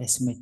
Test mic.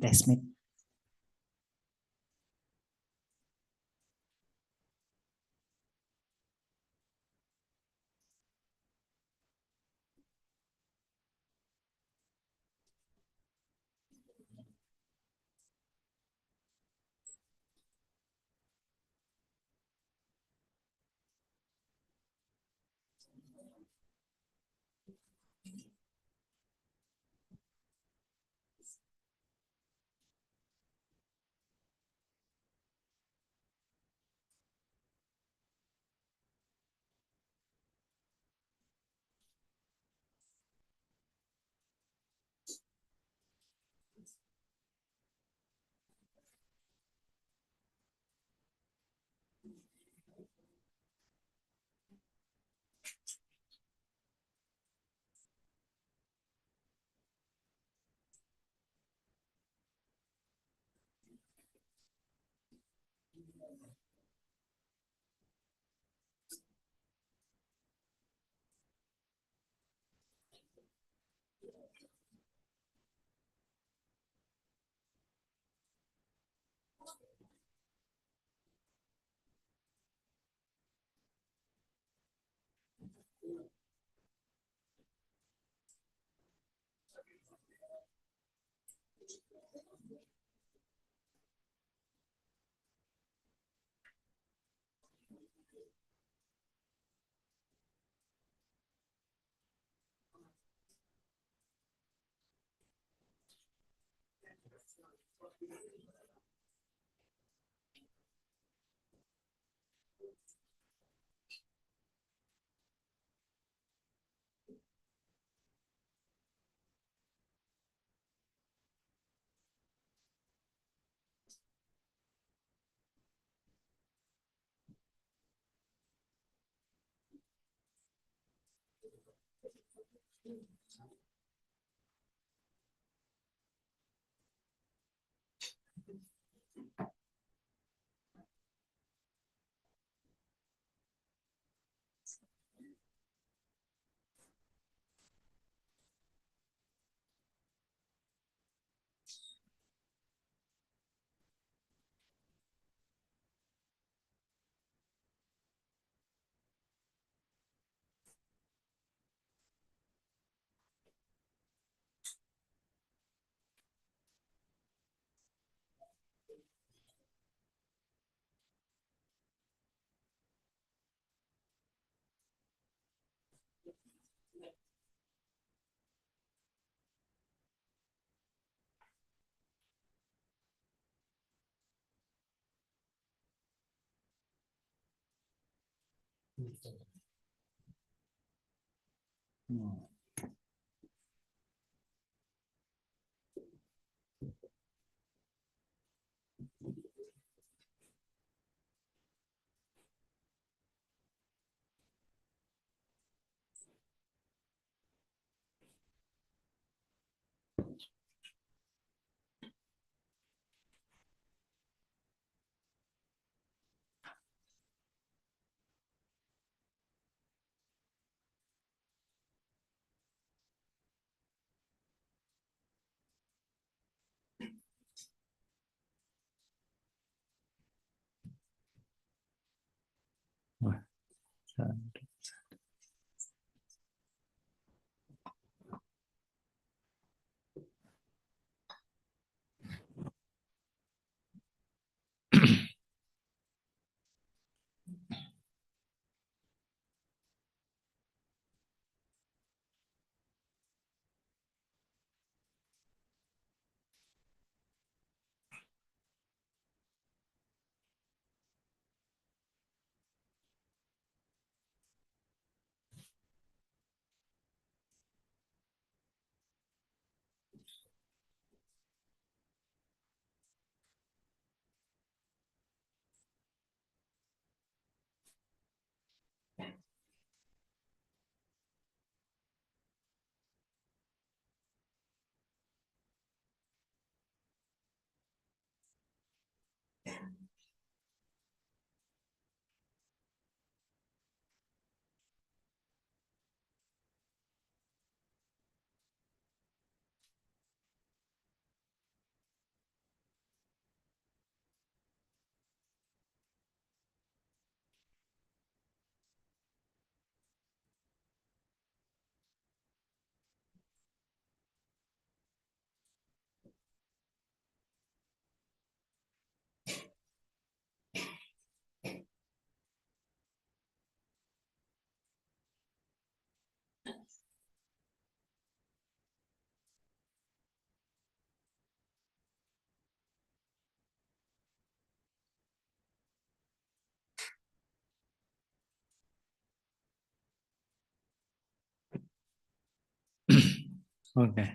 Okay.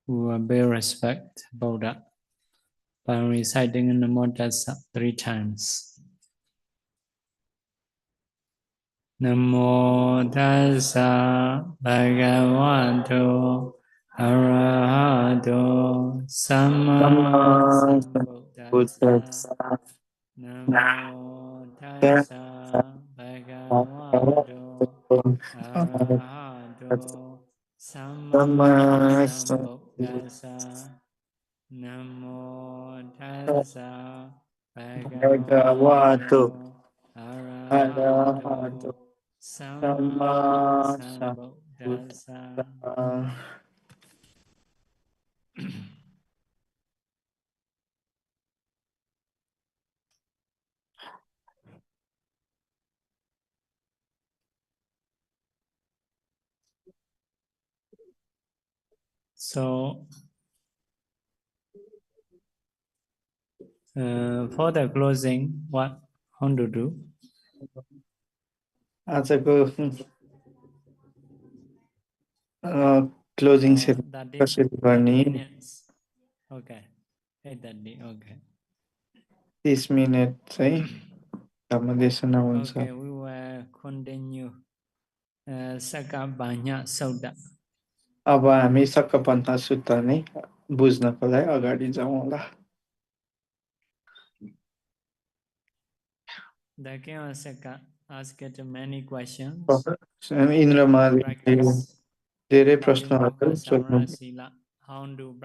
We will pay respect Buddha by reciting Namo Tassa 3 times. Namo Tassa Bhagavato Arahato Samma Sambuddhassa. Namo Tassa Bhagavato Arahato Samma Sambuddhassa. Namo Tassa Bhagavato Arahato Samma Sambuddhassa. So, for the closing, what how to do? Closing that is 30 minutes. Okay. 8:30. Okay. 30 minutes. Okay, we will continue. Saka Banya Sauda. अब हामी सक्कपन्था सुत्ता नै बुझ्नको लागि अगाडि जाउँ होला। The Saka asked many questions. इन्द्रमाले धेरै प्रश्नहरू सोध्नु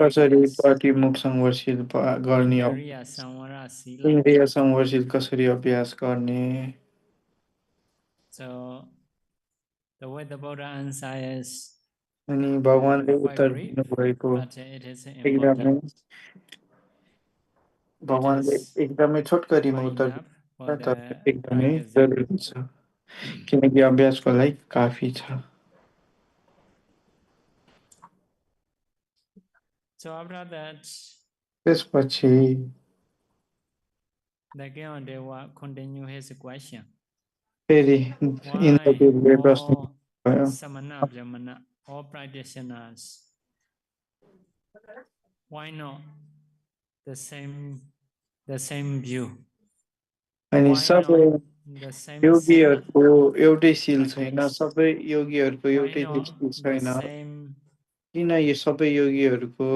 कसरी प्रतिमुख संघर्षशील गर्ने इन्द्रिय संघर्षशील कसरी अभ्यास गर्ने। So the way the Buddha answer is अनि भगवानले उत्तर दिनुभएको एकदमै भगवानले एकदमै छोटकरीमा उत्तर दिनुहुन्छ तर एकदमै जरुरी छ किनकि अभ्यासको लागि काफी छ। So after that, त्यसपछि the Deva continue his question. फेरि इन्द्रदेवले प्रश्न भयो Samana Brahmana, all practitioners, why not the same view? अनि सबै योगीहरूको एउटै सील छैन, सबै योगीहरूको एउटै दृष्टि छैन। किन यो सबै योगीहरूको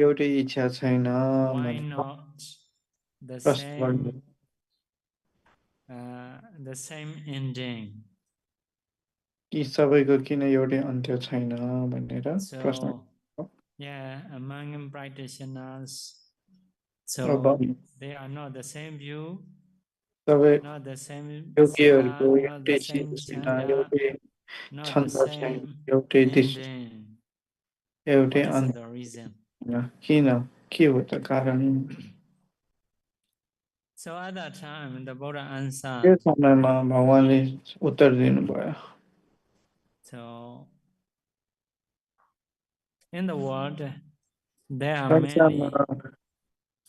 एउटै इच्छा छैन? The same ending. कि सबैको किन एउटै अन्त्य छैन भनेर प्रश्न। Yeah, among practitioners, so they are not the same view, not the same योगीहरूको not एउटै the same छैन, chanda, एउटै not छन्द the छैन, same एउटै दृष्टि, ending. एउटै What is अन्त्य the reason? किन के हो त कारण? So at that time, the Buddha answered. त्यो समयमा भगवानले उत्तर दिनुभयो। So in the world, there are many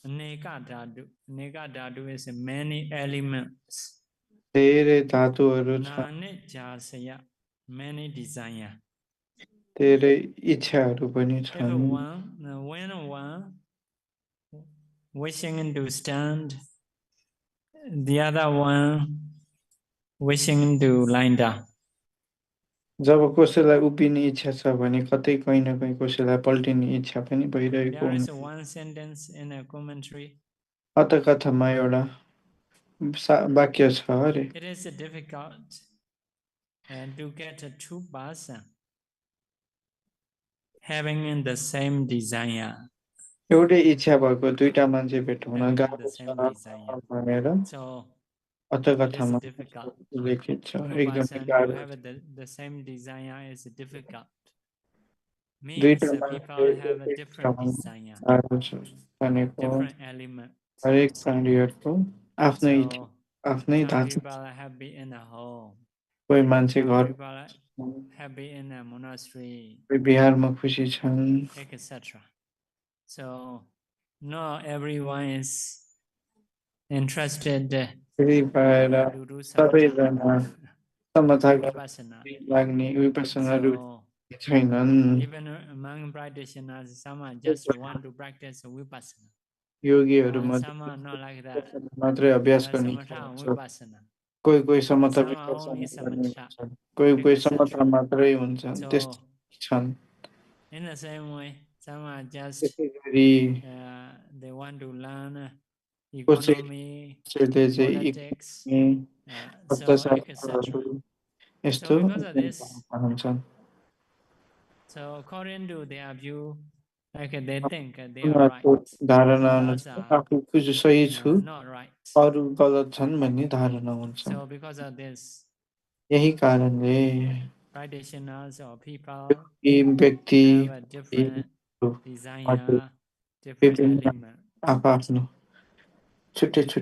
Neka dhatu. Neka dhatu is many elements. धेरै धातुहरू छन्, many desire. धेरै इच्छाहरू पनि छन्। When one wishing to stand, the other one wishing to lie down. जब कसैलाई उभिने इच्छा छ भने कतै कहीँ न कहीँ कसैलाई पल्टिने इच्छा पनि भइरहेको हुन्छ। There is one sentence in a commentary. अत कथामा एउटा वाक्य छ अरे। It is difficult to get two persons having the same desire. एउटै इच्छा भएको दुईटा मान्छे भेटाउन गाह्रो छ भनेर अत कथामा लेखित छ। एकदमै गाह्रो छ। The same desire is difficult. दुईटा Means people have a different desire, different elements. हरेक प्राणीहरूको आफ्नै आफ्नै धातु। People are happy in a home. कोही मान्छे घर happy in a monastery. कोही बिहारमा खुसी छन्, etc. So not everyone is interested. सबैजना vipassana. So, even among practitioners, some just want to practice vipassana. Some are not like that. Samatha vipassana. Some are only samatha. So, in the same way, some are just they want to learn economy, politics, so etc. So because of this, so according to their view, like they think they are right, others are not right. So because of this, practitioners or people have a different desire, different element. So because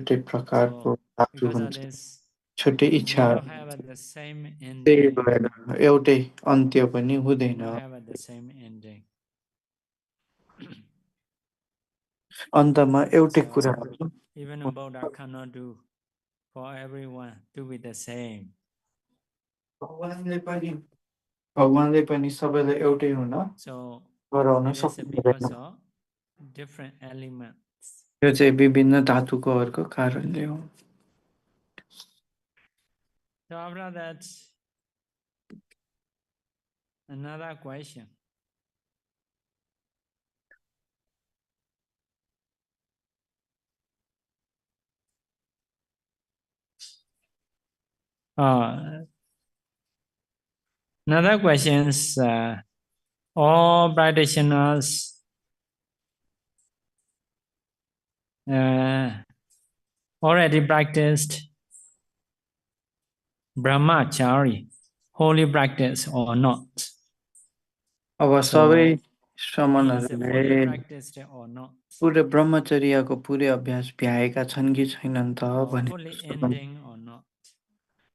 of this, we don't have the same ending. We don't have the same ending. So even a Buddha cannot do for everyone to be the same. So it is because of different elements. So after that, another question. Another question is, all practitioners already practiced brahmachari, holy practice or not? So, means fully practiced or not? पुरै ब्रह्मचर्यको पुरै अभ्यास भ्याएका छन् कि छैनन् त भने fully ending or not?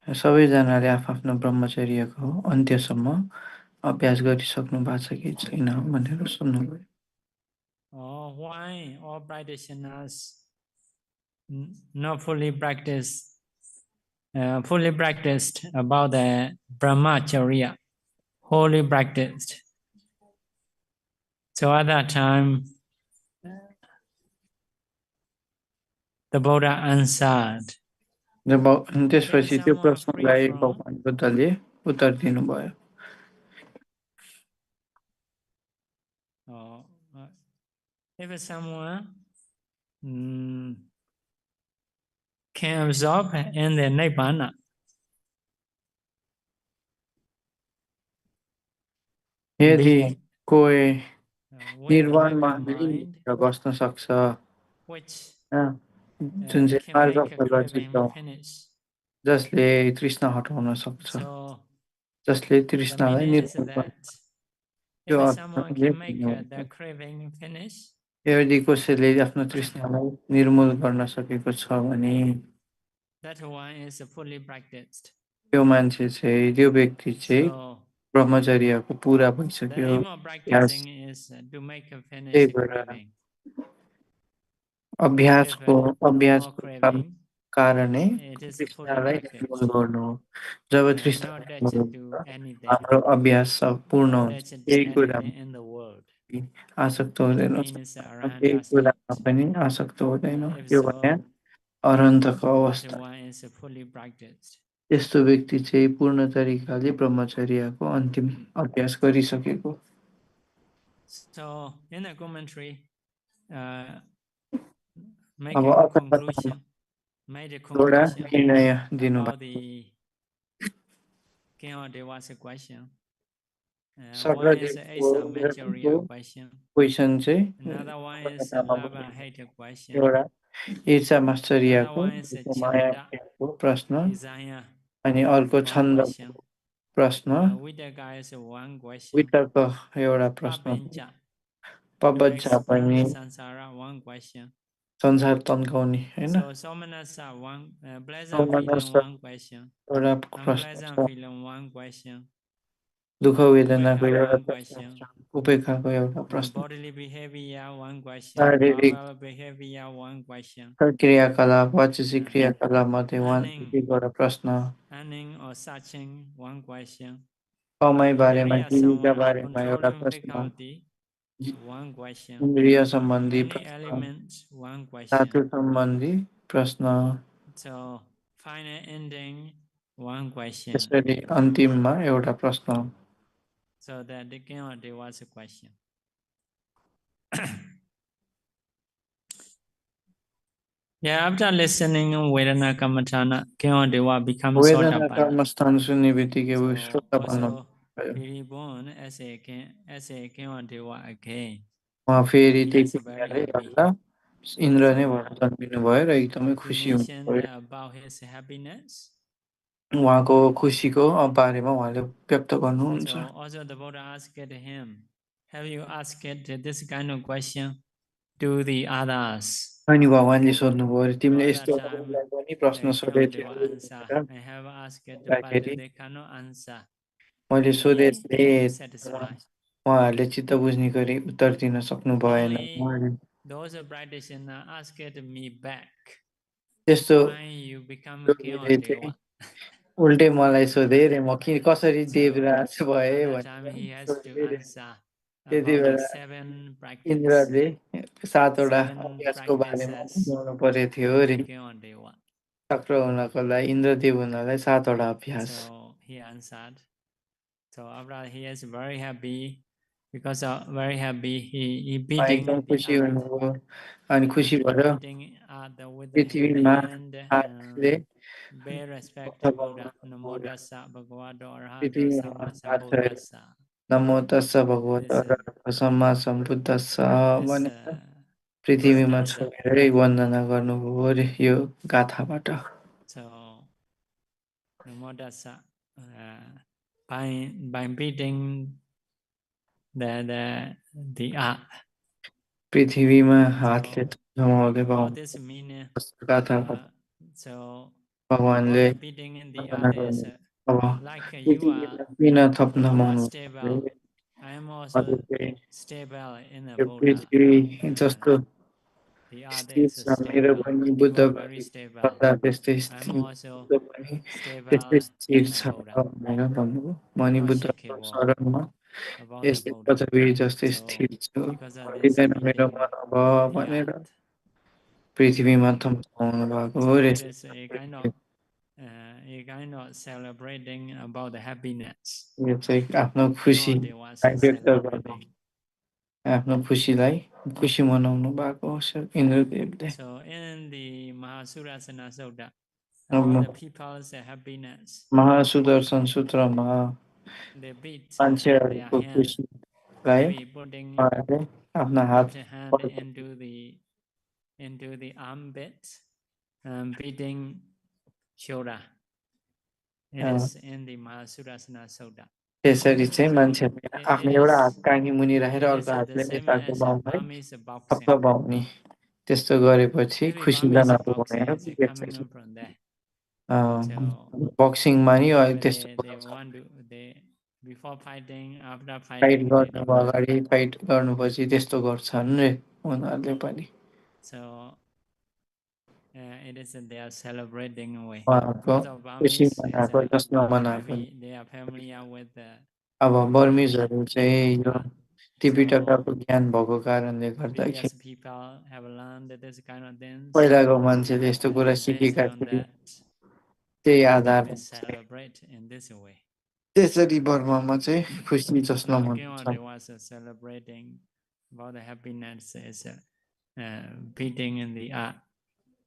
सबैजनाले आफ्नो ब्रह्मचर्यको अन्त्यसम्म अभ्यास गरिसक्नु भएको छ कि छैन भनेर सोध्नुभयो। Why all practitioners not fully practiced about the brahmacharya, wholly practiced? So at that time, the Buddha answered. त्यसपछि त्यो प्रश्नलाई भगवान बुद्धले उत्तर दिनुभयो। If someone can absorb in the Nibbana, यदि कोही निर्वाणमा बस्न सक्छ जुन चाहिँ मार्ग जसले तृष्णा हटाउन सक्छ जसले तृष्णालाई निर्मूल गर्न यदि कसैले आफ्नो तृष्णालाई निर्मूल गर्न सकेको छ भने त्यो मान्छे चाहिँ त्यो व्यक्ति चाहिँ ब्रह्मचर्यको पूरा भइसक्यो। अभ्यासको कारणै तृष्णालाई निर्मूल गर्नु हो। जब तृष्णा हाम्रो अभ्यास पूर्ण हुन्छ केही कुरामा आसक्त हुँदैन, केही कुरामा पनि आसक्त हुँदैन। यो भने अरन्तको अवस्था। यस्तो व्यक्ति चाहिँ पूर्ण तरिकाले ब्रह्मचर्यको अन्तिम अभ्यास गरिसकेको। So in the commentary, made a conclusion about the King of Deva's question. One is Asa material question. Another one is love and hate question. Another one is chanda, desire. अनि अर्को छन्द प्रश्न, वितर्क एउटा प्रश्न, पबज्जा पनि संसार तन्काउने हैन, एउटा प्रश्न, दुःख वेदनाको एउटा प्रश्न, उपेक्षाको एउटा प्रश्न, शारीरिक क्रियाकलाप वाचिक क्रियाकलाप मध्ये एउटा प्रश्न, earning or searching, one question. कमाई बारेमा Indriya जीविका samvara, बारेमा एउटा controlling प्रश्न difficulty, one question. इन्द्रिय सम्बन्धी Any प्रश्न elements, one धातु question. सम्बन्धी प्रश्न So final ending, one question. त्यसरी अन्तिममा एउटा प्रश्न. So that there was a question. Yeah, after listening Vedana Kamatana, Dewa becomes वेदना कर्मस्थान सुन्ने बित्तिकै ऊ श्रोता बन्न also reborn as a Dewa again. उहाँ फेरि He त्यही is very कुराले happy. गर्दा इन्द्र नै भएर जन्मिनु भयो र एकदमै He खुसी mentioned हुनुभयो. about his happiness. उहाँको खुसीको बारेमा उहाँले व्यक्त गर्नुहुन्छ. So also the Buddha asked him, have you asked this kind of question to the others? अनि भगवानले सोध्नुभयो अरे तिमीले All यस्तो the time अरूलाई पनि प्रश्न they सोधेको cannot answer. थियौ I have asked but भन्दाखेरि they cannot answer. मैले सोधे थिएँ Satisfied. उहाँहरूले चित्त बुझ्ने गरी उत्तर दिन सक्नु भएन. Only those practitioners asked me back. त्यस्तो Why you become Dewa? उल्टै मलाई सोधे रे म कसरी देवराज भए All the time he has to answer त्यति about the बेला 7 practices. इन्द्रले 7वटा 7 अभ्यासको बारेमा practices बुझाउनु परेको थियो to रे. become Dewa. चक्र हुनको लागि इन्द्रदेव हुनलाई 7वटा अभ्यास. So he answered. So after he is very happy, because of very happy, he beating एकदम the खुसी earth. हुनुभयो अनि खुसी भएर Beating earth with the पृथ्वीमा hand, हातले bear respect to Buddha. Namo tassa bhagavato arahato पृथ्वीमा samma हात धरे sambuddhassa. नमो तस्स भगवतो अरहतो सम्मा सम्बुद्धस्स भनेर पृथ्वीमा छोडेरै वन्दना गर्नुभयो रे यो गाथाबाट. So Namo tassa, by beating the earth. पृथ्वीमा हातले थमाउँदै About this meaning, गाथाबाट so भगवानले about beating in the earth is अब like you are किन थप्न stable. I am also stable in the yo Buddha. पृथ्वी जस्तो The earth स्थिर is छ मेरो stable. पनि You Buddha are very stable. भन्दा त्यस्तै I'm स्थिर also पनि stable त्यस्तै स्थिर in the छ Buddha. भनेर भन्नुभयो. म नि बुद्धको Unshakable शरणमा about the यस्तै Buddha. पृथ्वी जस्तै So स्थिर छु because of this हटिँदैन मेरो beating मन अब the भनेर earth. पृथ्वीमा थम्काउनु भएको हो So रे. it is a kind of celebrating about the happiness. यो चाहिँ आफ्नो खुसी was celebrating. आफ्नो खुसीलाई खुसी मनाउनु भएको हो इन्द्रदेवले. So in the Mahasurasana Sutta, about the people's happiness, Mahasudarshan सूत्रमा they beat मान्छेहरूको their hand, खुसीलाई maybe putting आफ्ना हात left hand into the armpit, beating shoulder. It is in the Mahasurasana Sutta. त्यसरी चाहिँ मान्छेहरूले आफ्नो एउटा हात काँगी मुनि राखेर अर्को हातले नेपालको बाहुलाई थप्प बाहुनी त्यस्तो गरेपछि खुसी जनाको हुने. बक्सिङमा नि त्यस्तो before fighting, after fight fighting, गर्नु अगाडि फाइट गर्नुपर्छ त्यस्तो गर्छन् रे उनीहरूले पनि. So it is they are celebrating way. खुसी मनाएको जसमा मनाएको. They are familiar with the. अब बर्मिजहरू चाहिँ यो त्रिपिटकको ज्ञान भएको कारणले गर्दाखेरि पहिलाको मान्छेले यस्तो कुरा सिकेका थिए त्यही आधारमा त्यसरी बर्मामा चाहिँ खुसी जसमा मनाउँछ.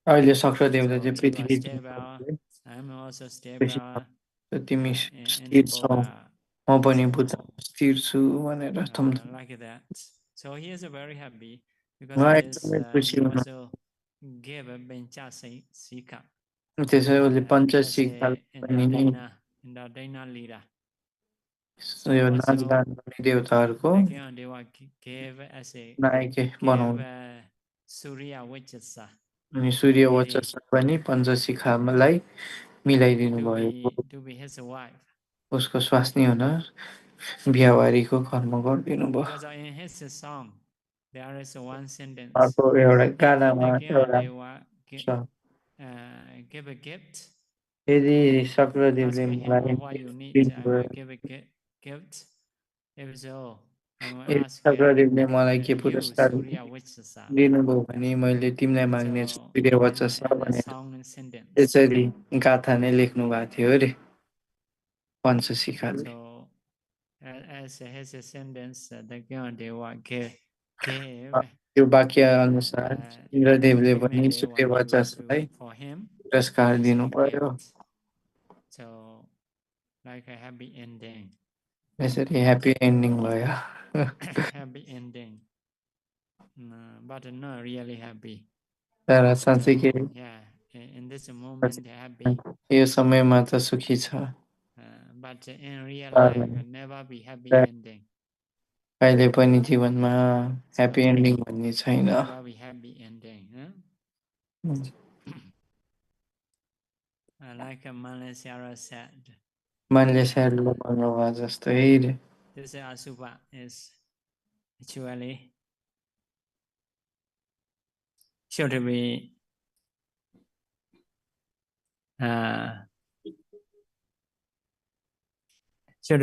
अहिले शक्रदेवले चाहिँ पृथ्वी तिमी स्थिर छौ म पनि बुद्ध स्थिर छु भनेर त्यसै उसले पञ्चशिखा पनि यो नाचगान गर्ने देवताहरूको नायके बनाउनु अनि सूर्य वचस पनि पञ्चशिखालाई मिलाइदिनु भएको उसको स्वास्नी हुन बिहावारीको कर्म गरिदिनु भयो. अर्को एउटा गानामा एउटा यदि शक्रदेवले Ask him मलाई what you need. I will give a gift. If so, I will ask शक्रदेवले मलाई के you, पुरस्कार Surya Vachasa. दिनुभयो भने मैले तिमीलाई माग्ने छु सूर्य वचसा in a भनेर song and sentence. त्यसरी गाथा नै लेख्नु भएको थियो अरे पञ्चशिखाले। So, as his sentence, the Deva gave यो वाक्य अनुसार इन्द्रदेवले पनि सूर्य वचसलाई for him पुरस्कार as दिनु a पर्यो। gift. So, like a happy ending. यसरी ह्याप्पी एन्डिङ भयो। Happy ending. But not really happy. तर साँच्चै के Yeah, in this moment happy. यो समयमा त सुखी छ। But in real life, never be happy ending. कहिले पनि जीवनमा ह्याप्पी एन्डिङ भन्ने छैन। Never be happy ending. Like Malaysia said. मान्छेहरूले भन्नुभयो जस्तै This asubha is actually should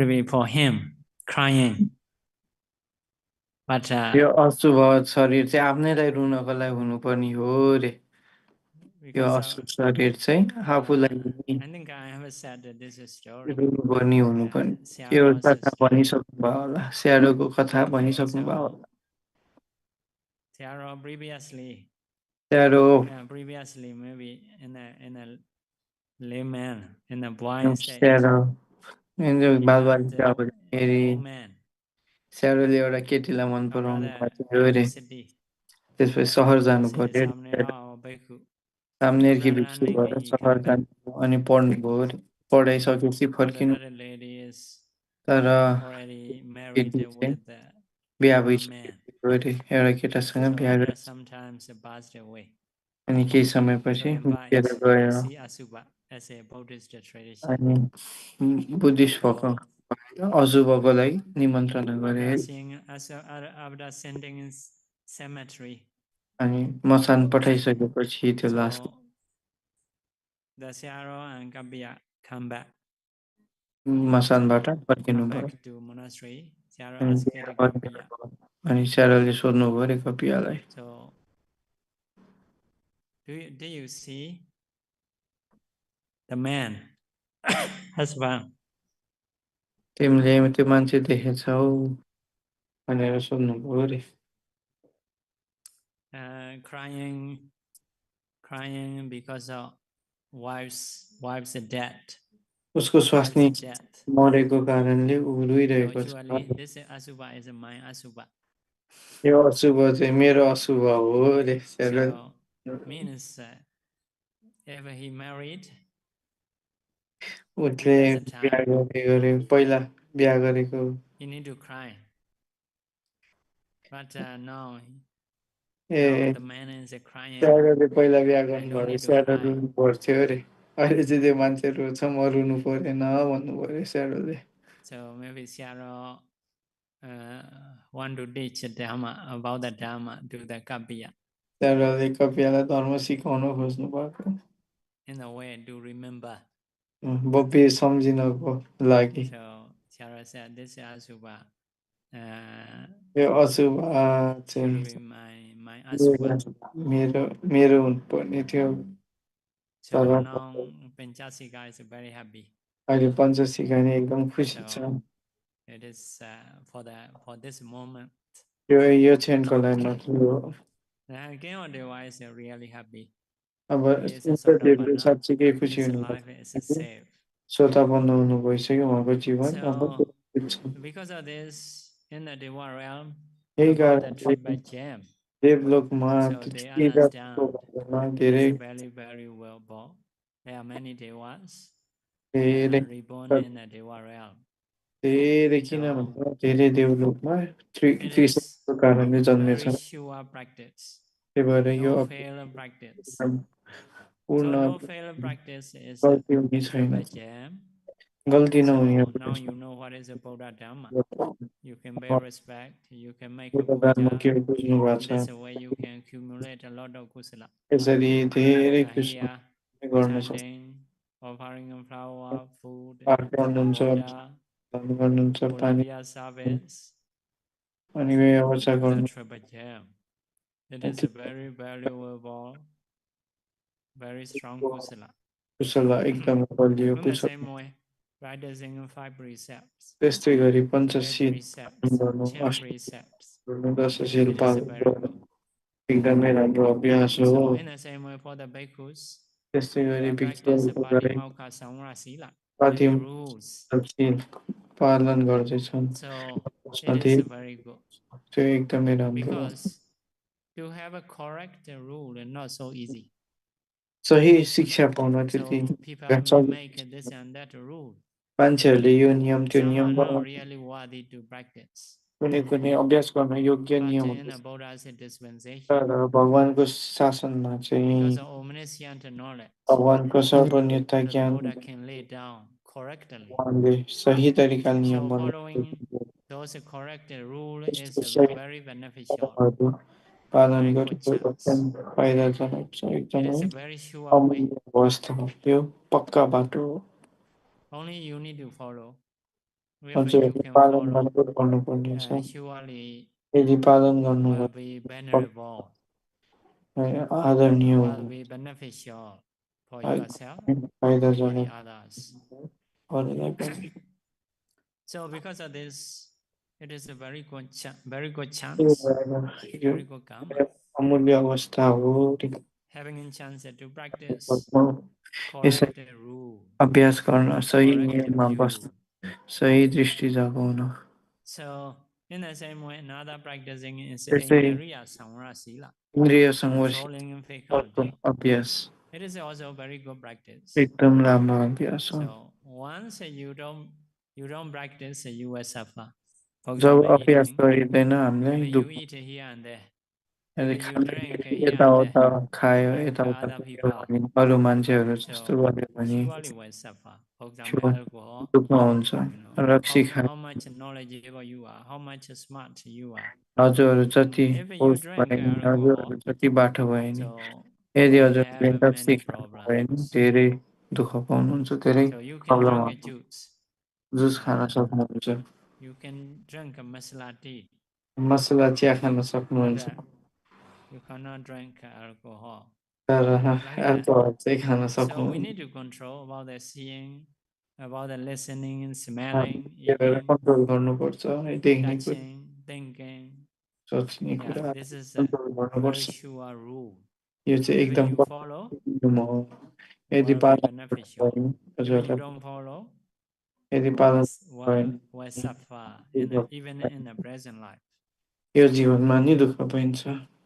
be for him crying. But यो अशुभ शरीर चाहिँ आफ्नैलाई रुनको लागि हुनुपर्ने हो रे। यो अशुभ शरीर चाहिँ आफूलाई I think I have said this story. रुनुपर्ने हुनुपर्ने यो कथा भनिसक्नु भयो होला। स्याडोको कथा भनिसक्नु भयो होला। Sayadaw previously maybe in a layman, in a blind state. स्याडोले एउटा केटीलाई मन पराउनु भएको अरे। त्यसपछि सहर जानु पर्यो। सामनेर कि भिक्षु भएर सहर जानु अनि पढ्नुभयो अरे। पढाइसकेपछि फर्किनु तर केटी चाहिँ बिहा भइसक्यो अरे। एउटा केटासँग बिहा गरेको अनि केही समयपछि मरेर गयो। अनि बुद्धिस्ट भएको अशुभको लागि निमन्त्रणा गरे। अनि मसान पठाइसकेपछि त्यो लास मसानबाट फर्किनु भयो। अनि स्याडोले सोध्नुभयो अरे कपियालाई Do you see the man husband? तिमीले त्यो मान्छे देखेछौ भनेर सोध्नुभयो अरे। Crying because of wife's death. उसको स्वास्नी मरेको कारणले उ रोइरहेको छ। This asubha is my asubha. यो अशुभ चाहिँ मेरो अशुभ हो रे। So means if he married, उसले बिहा गरे पहिला बिहा गरेको he need to cry. But now the man is crying. स्याडोले पहिला बिहा गर्नुभयो स्याडो रुनु पर्थ्यो अरे। अहिले चाहिँ त्यो मान्छे रोछ म रुनु परेन भन्नुभयो अरे स्याडोले। So maybe Sayadaw want to teach Dhamma about the Dhamma to the Kapiya. स्याडोले कपियालाई धर्म सिकाउन खोज्नु भएको। In a way to remember. भव्य सम्झिनको लागि। So Sayadaw said this asubha. यो अशुभ चाहिँ my asubha. मेरो हुनुपर्ने थियो। So now Panchasika is very happy. अहिले पञ्चशिखा नै एकदम खुसी छ। It is for this moment. यो क्षणको लागि मात्र हो। Deva is really happy. अब इन्द्रदेवले साँच्चीकै खुसी हुनुहुन्छ। श्रोतापन्न हुनु भइसक्यो उहाँको जीवन। Because of this, in the Deva realm, यही about the trip by कारण jam. देवलोकमा they understand very, very well. There are many Devas reborn in the Deva realm. धेरै किन भन्दा धेरै देवलोकमा कृष्णको कारणले जन्मेछन्। त्यही भएर यो पूर्ण गल्ती हुने छैन। गल्ती नहुने धर्म के बुझ्नु भएको छ। यसरी धेरै कृष्ण गर्न सक्छ। offering flower, food, water, volunteer service. Anyway, It's a triple gem. It is a very valuable, very strong kusala. In the same way, practicing 5 precepts, 8 precepts, 10 precepts. It is very good. So in the same way for the bhikkhus, they practice Patimokkha Samvara Sila, many rules. So it is very good. Because to have a correct rule is not so easy. So people make this and that rule. Some are not really worthy to practice. But in the Buddha's dispensation, because of omniscient knowledge, the Buddha can lay down correctly. So following those correct rules is very beneficial. Very good chance. It is a very sure way. Only you need to follow. If you can follow, surely will be venerable, will be beneficial for yourself, for the others. So because of this, it is a very good chance, very good karma. Having a chance to practice correct rule, correct view. So in the same way, another practicing is Indriya Samvara Sila, controlling faculty. It is also very good practice. So once you don't practice, you will suffer. For example, eating. Maybe you eat here and there. Maybe you drink here and there, like other people. So surely will suffer. For example, alcohol. How much knowledgeable you are, how much smart you are. If you drink alcohol, so you have many problems. So you can drink juice. You can drink masala tea. But you cannot drink alcohol. Like that. So we need to control about the seeing, about the listening, smelling, eating, touching, thinking. Yeah, this is a very sure rule. If you follow, will be beneficial. If you don't follow, will suffer even in the present life.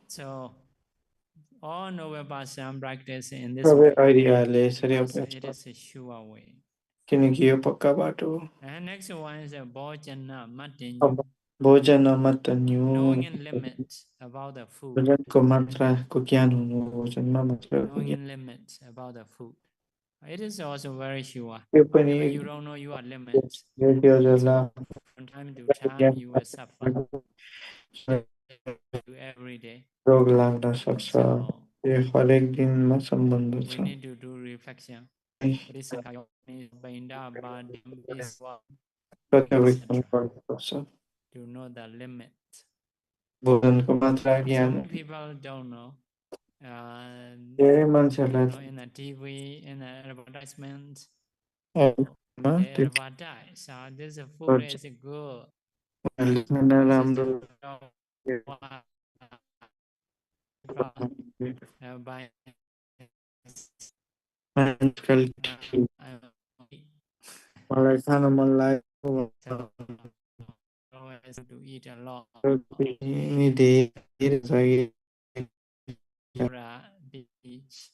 So all noble person practice in this way because it is a sure way. And next one is a bhojana matinyu. Knowing in limit about the food. Knowing in limit about the food. It is also very sure. If you don't know your limits, so from time to time you will suffer every day. So we need to do reflection. Etc. To know the limit. Some people don't know. In the TV, in the advertisement, they advertise. This food is good. By to eat a lot. Beach.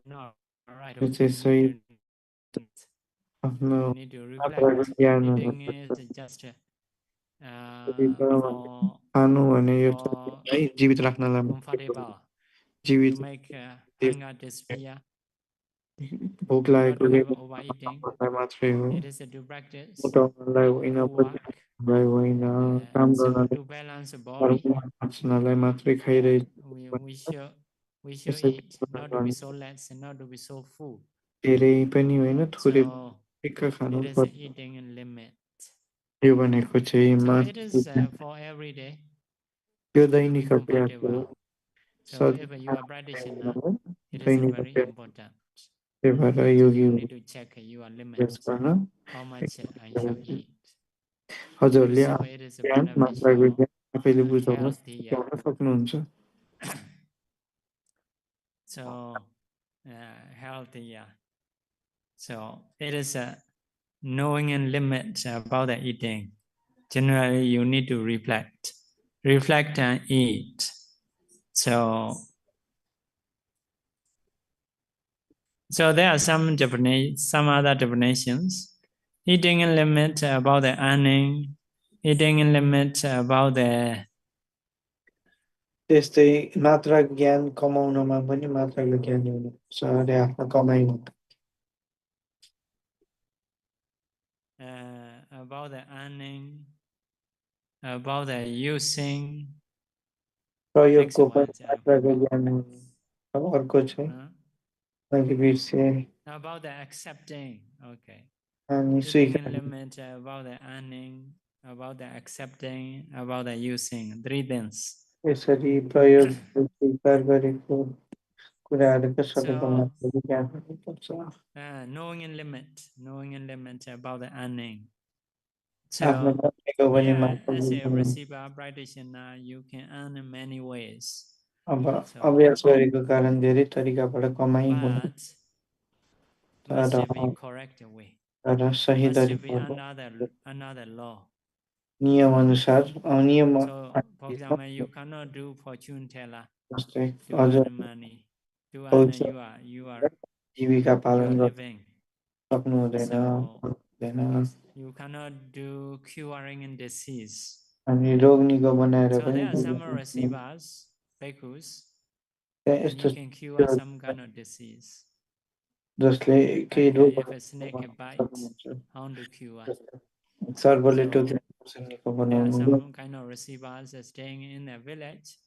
No, right. We need to reflect. Eating is just for comfortable. To make hunger disappear. Not to have overeating. It is to practice, to work, so to balance the body. We should eat, not to be so less and not to be so full. धेरै पनि होइन थोरै टिक्का खानु पर्छ यो भनेको चाहिँ यो दैनिक अभ्यास हो दैनिक अभ्यास त्यही भएर योगी अभ्यास गर्न हजुरले ज्ञान मात्राको ज्ञान आफैले बुझाउन सक्नुहुन्छ So healthy, yeah. So it is knowing and limit about the eating. Generally, you need to reflect and eat. So there are some other definitions. Eating and limit about the earning. Eating and limit about the. त्यस्तै मात्रा ज्ञान कमाउनमा पनि मात्राको ज्ञान हुनुपर्छ अरे आफ्नो कमाइमा about the earning, about the using. प्रयोगको पनि मात्राको ज्ञान हुनु अब अर्को चाहिँ मैले बिर्सेँ about the accepting. Okay. अनि Eating and limit about the earning, about the accepting, about the using. 3 things. यसरी प्रयोग स्वीकार गरेको कुराहरूको सबैको मात्राको ज्ञान हुनुपर्छ knowing and limit about the earning. So as a receiver practitioner, you can earn in many ways. अब अभ्यास गरेको कारण धेरै तरिकाबाट कमाइ हुन must be correct way. तर सही तरिकाबाट another law. नियम अनुसार नियम for example, you cannot do fortune teller जस्तै to earn money to earn you are जीविका पालन गर्न सक्नु हुँदैन you cannot do curing in disease. अनि रोग निको बनाएर पनि there are some receivers bhikkhus you can cure some kind of disease. जसले केही रोग if a snake bites, how to cure? सर्पले टोकेर निको बनाउनु some kind of receivers staying in a village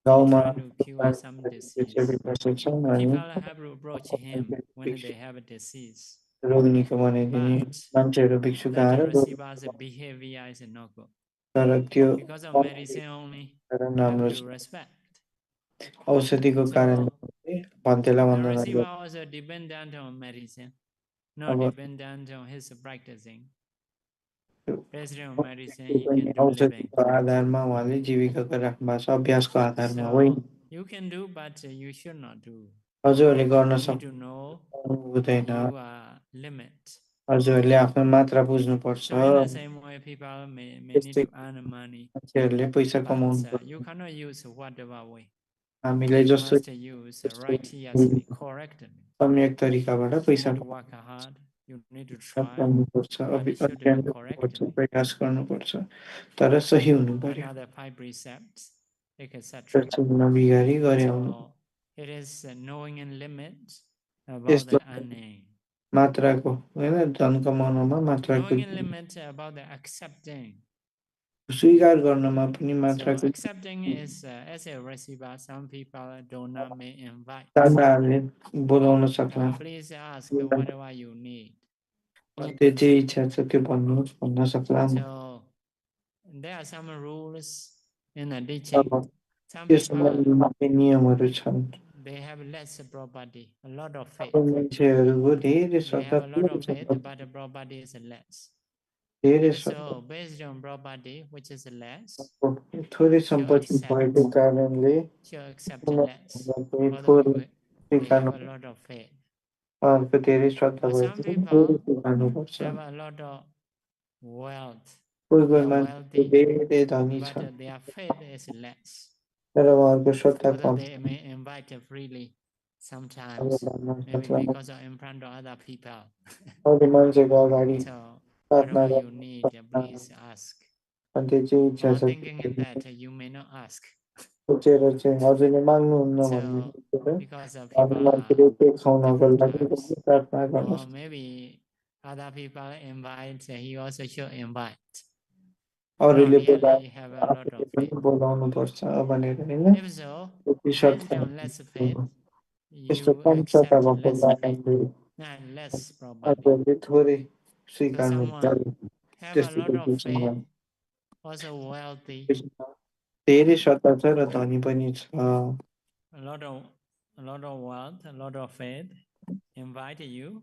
गाउँमा trying to cure some disease. People have to approach him when they have a disease. रोग निको बनाइदिने मान्छेहरू भिक्षुकहरू receivers behavior is not good. तर त्यो because of medicine only राम्रो to respect. औषधिको कारण भन्तेला भन्दा receiver also dependent on medicine, not dependent on his practicing. औषधिको आधारमा उहाँले जीविकाको राख्नु भएको छ अभ्यासको आधारमा होइन you can do but you should not do. हजुरहरूले गर्न सक्नुहुँदैन हजुरहरूले आफ्नो मात्रा बुझ्नुपर्छ मान्छेहरूले पैसा कमाउनु हामीले जस्तो सम्यक तरिकाबाट पैसा गर्नुपर्छ अध्ययन गर्नुपर्छ प्रयास गर्नुपर्छ तर सही हुनु पर्यो नबिगारी गरे it is knowing and limit about the earning. मात्राको हैन धन कमाउनमा मात्राको knowing and limit about the accepting. स्वीकार गर्नमा पनि मात्राको accepting is as a receiver some people donor may invite. दाताहरूले बोलाउन सक्ला please ask whatever you need. त्यो जे इच्छा छ त्यो भन्नुहोस् भन्न सक्ला so there are some rules in the teaching. Some people नियमहरू छन् they have less property, a lot of faith. मान्छेहरूको धेरै श्रद्धा but the property is less. So based on property which is less, थोरै सम्पत्ति भएको कारणले accept less. They have a lot of faith. अर्को धेरै श्रद्धा some people have a lot of wealth. कोही मान्छे धेरै धनी छ but their faith is less. तर उहाँको श्रद्धा कम they may invite freely sometimes maybe because of in front of other people. अरू मान्छेको अगाडि whatever you need, please ask. Not thinking in that you may not ask. सोचेर चाहिँ हजुरले माग्नुहुन्न because of people maybe other people invite, he also should invite. अरूले have a lot of faith. बोलाउनु पर्छ भनेर हैन if so based on less faith you accept less faith. less probably. So someone have a lot of faith, also wealthy, a lot of wealth, a lot of faith, invite you.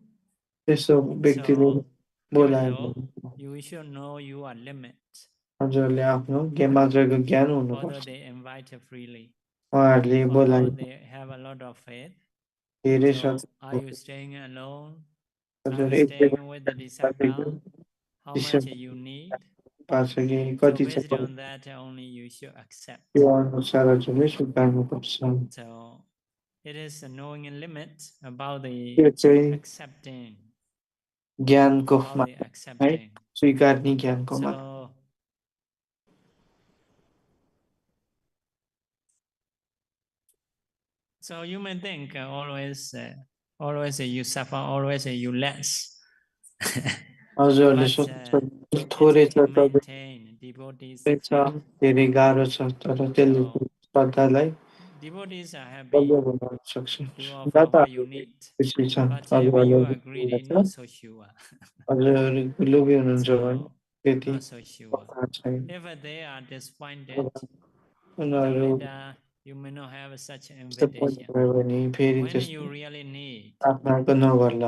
So even though you should know your limits, although they invite freely, although they have a lot of faith. So are you staying alone? Are you staying with the disciple? How much you need? So based on that, only you should accept. So it is knowing a limit about the accepting. About the accepting. So you may think always you suffer, always you less. But to maintain devotees' faith. So, devotees are happy to offer what you need. But if you are greedy, not so sure. So, not so sure. If they are disappointed, then later you may not have such invitation. When you really need, you will not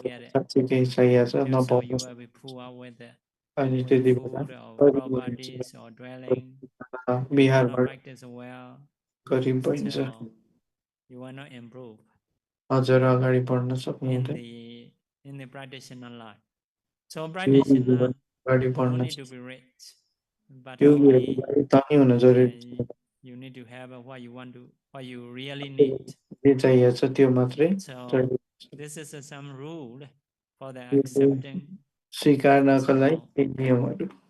get it. Even so, you will be poor with food or properties or dwelling. You will not practice well. So you will not improve in the practitioner life. So practitioner no need to be rich, but only you need to have what you want to, what you really need. So this is some rule for the accepting. So,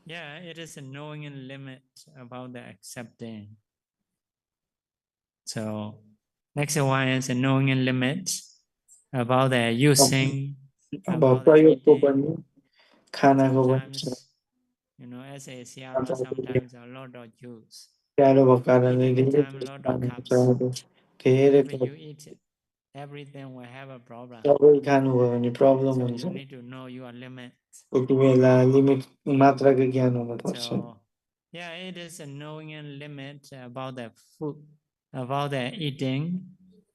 yeah, it is a knowing and limit about the accepting. So next one is a knowing and limit about the using, about the eating. Sometimes, as a Sayadaw, sometimes a lot of juice. Eating time, a lot of cups. If you eat, everything will have a problem. So you need to know your limits. So yeah, it is a knowing and limit about the food, about the eating,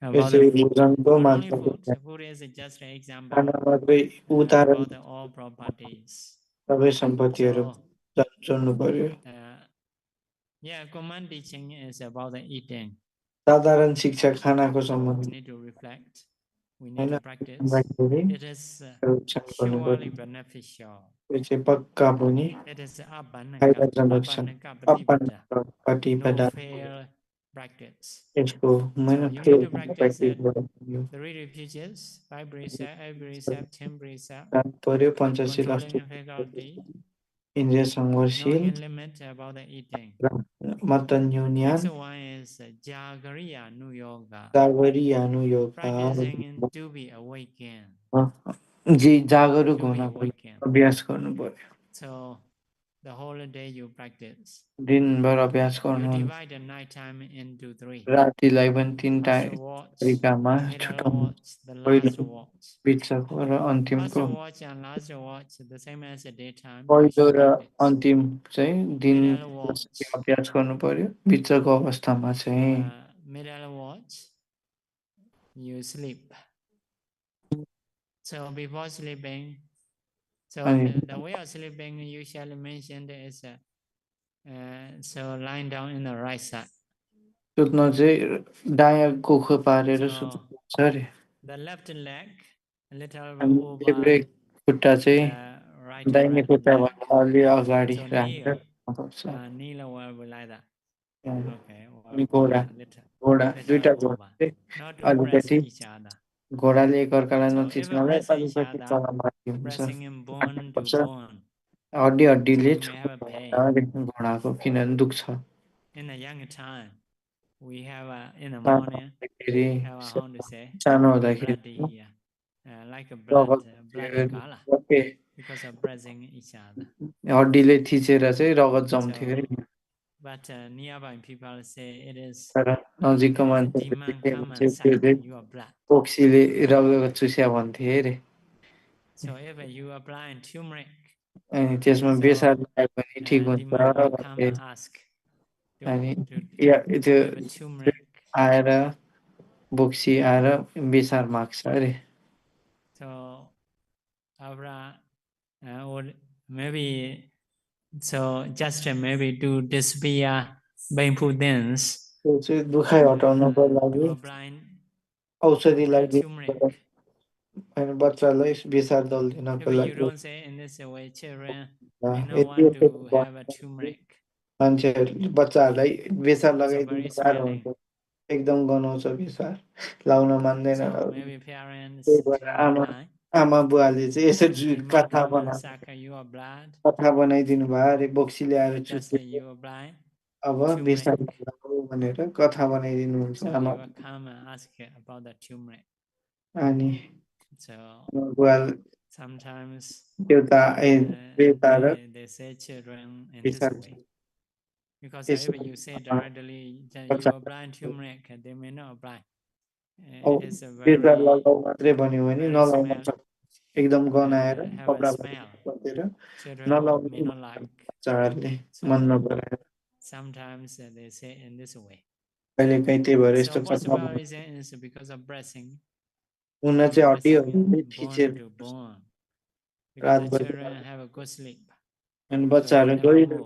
about the food. Not only food, food is just an example about the all properties. So, yeah, command teaching is about the eating. So we need to reflect. We need to practice. It is surely beneficial. It is no fail practice. So you need to practice it. 3 refuges, 5 precept, 8 precept, 10 precept, controlling faculty, knowing limit about the eating. Next one is Jagariya Nu Yoga. Practicing to be awakened. So the whole day you practice. You divide the night time into 3. First watch, middle watch, the last watch. First watch and last watch, the same as the daytime. You should practice. Middle watch, you sleep. So before sleeping, so the way of sleeping usually mentioned is so lying down in the right side. So the left leg a little over the right leg. So kneel will be like that. Okay, little over. Not to press each other. So if we press each other, pressing in bone to bone, so we may have a pain. In a young time, we have in the morning, have how to say, bloody, like a blood color, because of pressing each other. So But nearby people say it is नजिकको demon come and suck मान्छे your blood. पोक्सीले रगत चुस्या भन्थे अरे So if you apply turmeric, अनि त्यसमा बेसार लगायो भने ठिक हुन्छ demon will come and ask अनि to त्यो give a turmeric. आएर बोक्सी आएर बेसार माग्छ अरे So or maybe so just maybe to disappear painful things. त्यो चाहिँ दुखाइ हटाउनको लागि औषधिलाई अनि बच्चालाई बेसार दल्दिनको लागि मान्छेहरूले बच्चाहरूलाई बेसार लगाइदिनु गाह्रो हुन्छ एकदम गनाउँछ बेसार लाउन मान्दैन आमा बुवाले चाहिँ यसरी कथा बनाइदिनु भयो अरे बोक्सी ल्याएर चुस्यो अब बेसार भनेर कथा बनाइदिनुहुन्छ आमा अनि बुवा देउता देउता र because if you say directly that you apply turmeric, they may not apply. It is a very smell. एकदम गनाएर कपडा Children may not like. Sometimes they say in this way. So possible reason is because of breathing. Born to born. Because the children have a good sleep. And बच्चाहरु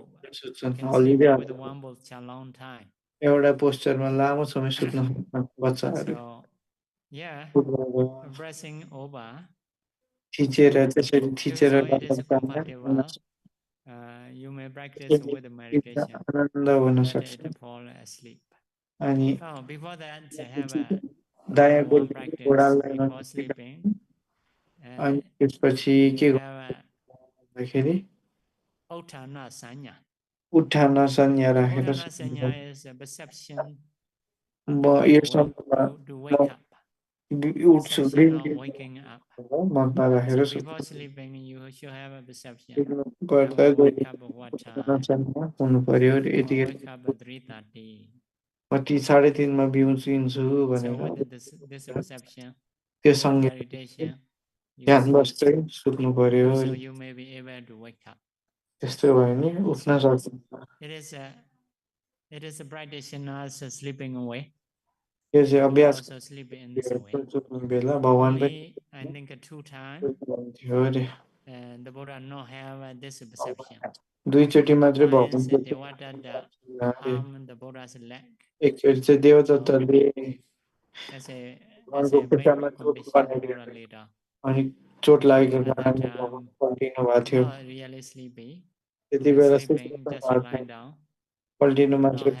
with one bolt a long time. एउटा पोस्चरमा लामो समय सुत्न बच्चाहरु yeah, breathing over. थिचेर त्यसरी थिचेर you may practice with the medication. It fall asleep. अनि before that have a दायाँ one practice before sleeping. अनि त्यसपछि के गर्दाखेरि Uthana sanya. Uthana sanya राखेर Uthana sanya is a perception to wake up. Perception of waking up. So before sleeping, you should have a perception. Wake up what time? Wake up at 3:30. कति 3:30 मा बिउन्छु भनेर this perception. त्यो सँगै meditation. ध्यान बस्दै सुत्नु पर्यो. So you may be able to wake up. त्यस्तो भयो नि उठ्न सक्छ. It is a practitioner's sleeping away. यो चाहिँ अभ्यास also sleep in this way. सुत्ने बेला भगवान पनि I think 2 times. थियो अरे. And the Buddha no have this perception. दुई चोटी मात्रै भगवानको the Buddha's leg. एकचोटी चाहिँ देवदत्तले उहाँको खुट्टामा चोट लागेको अनि चोट लागेको कारणले भगवान पल्टिनु भएको थियो. त्यति बेला पल्टिनु मात्रै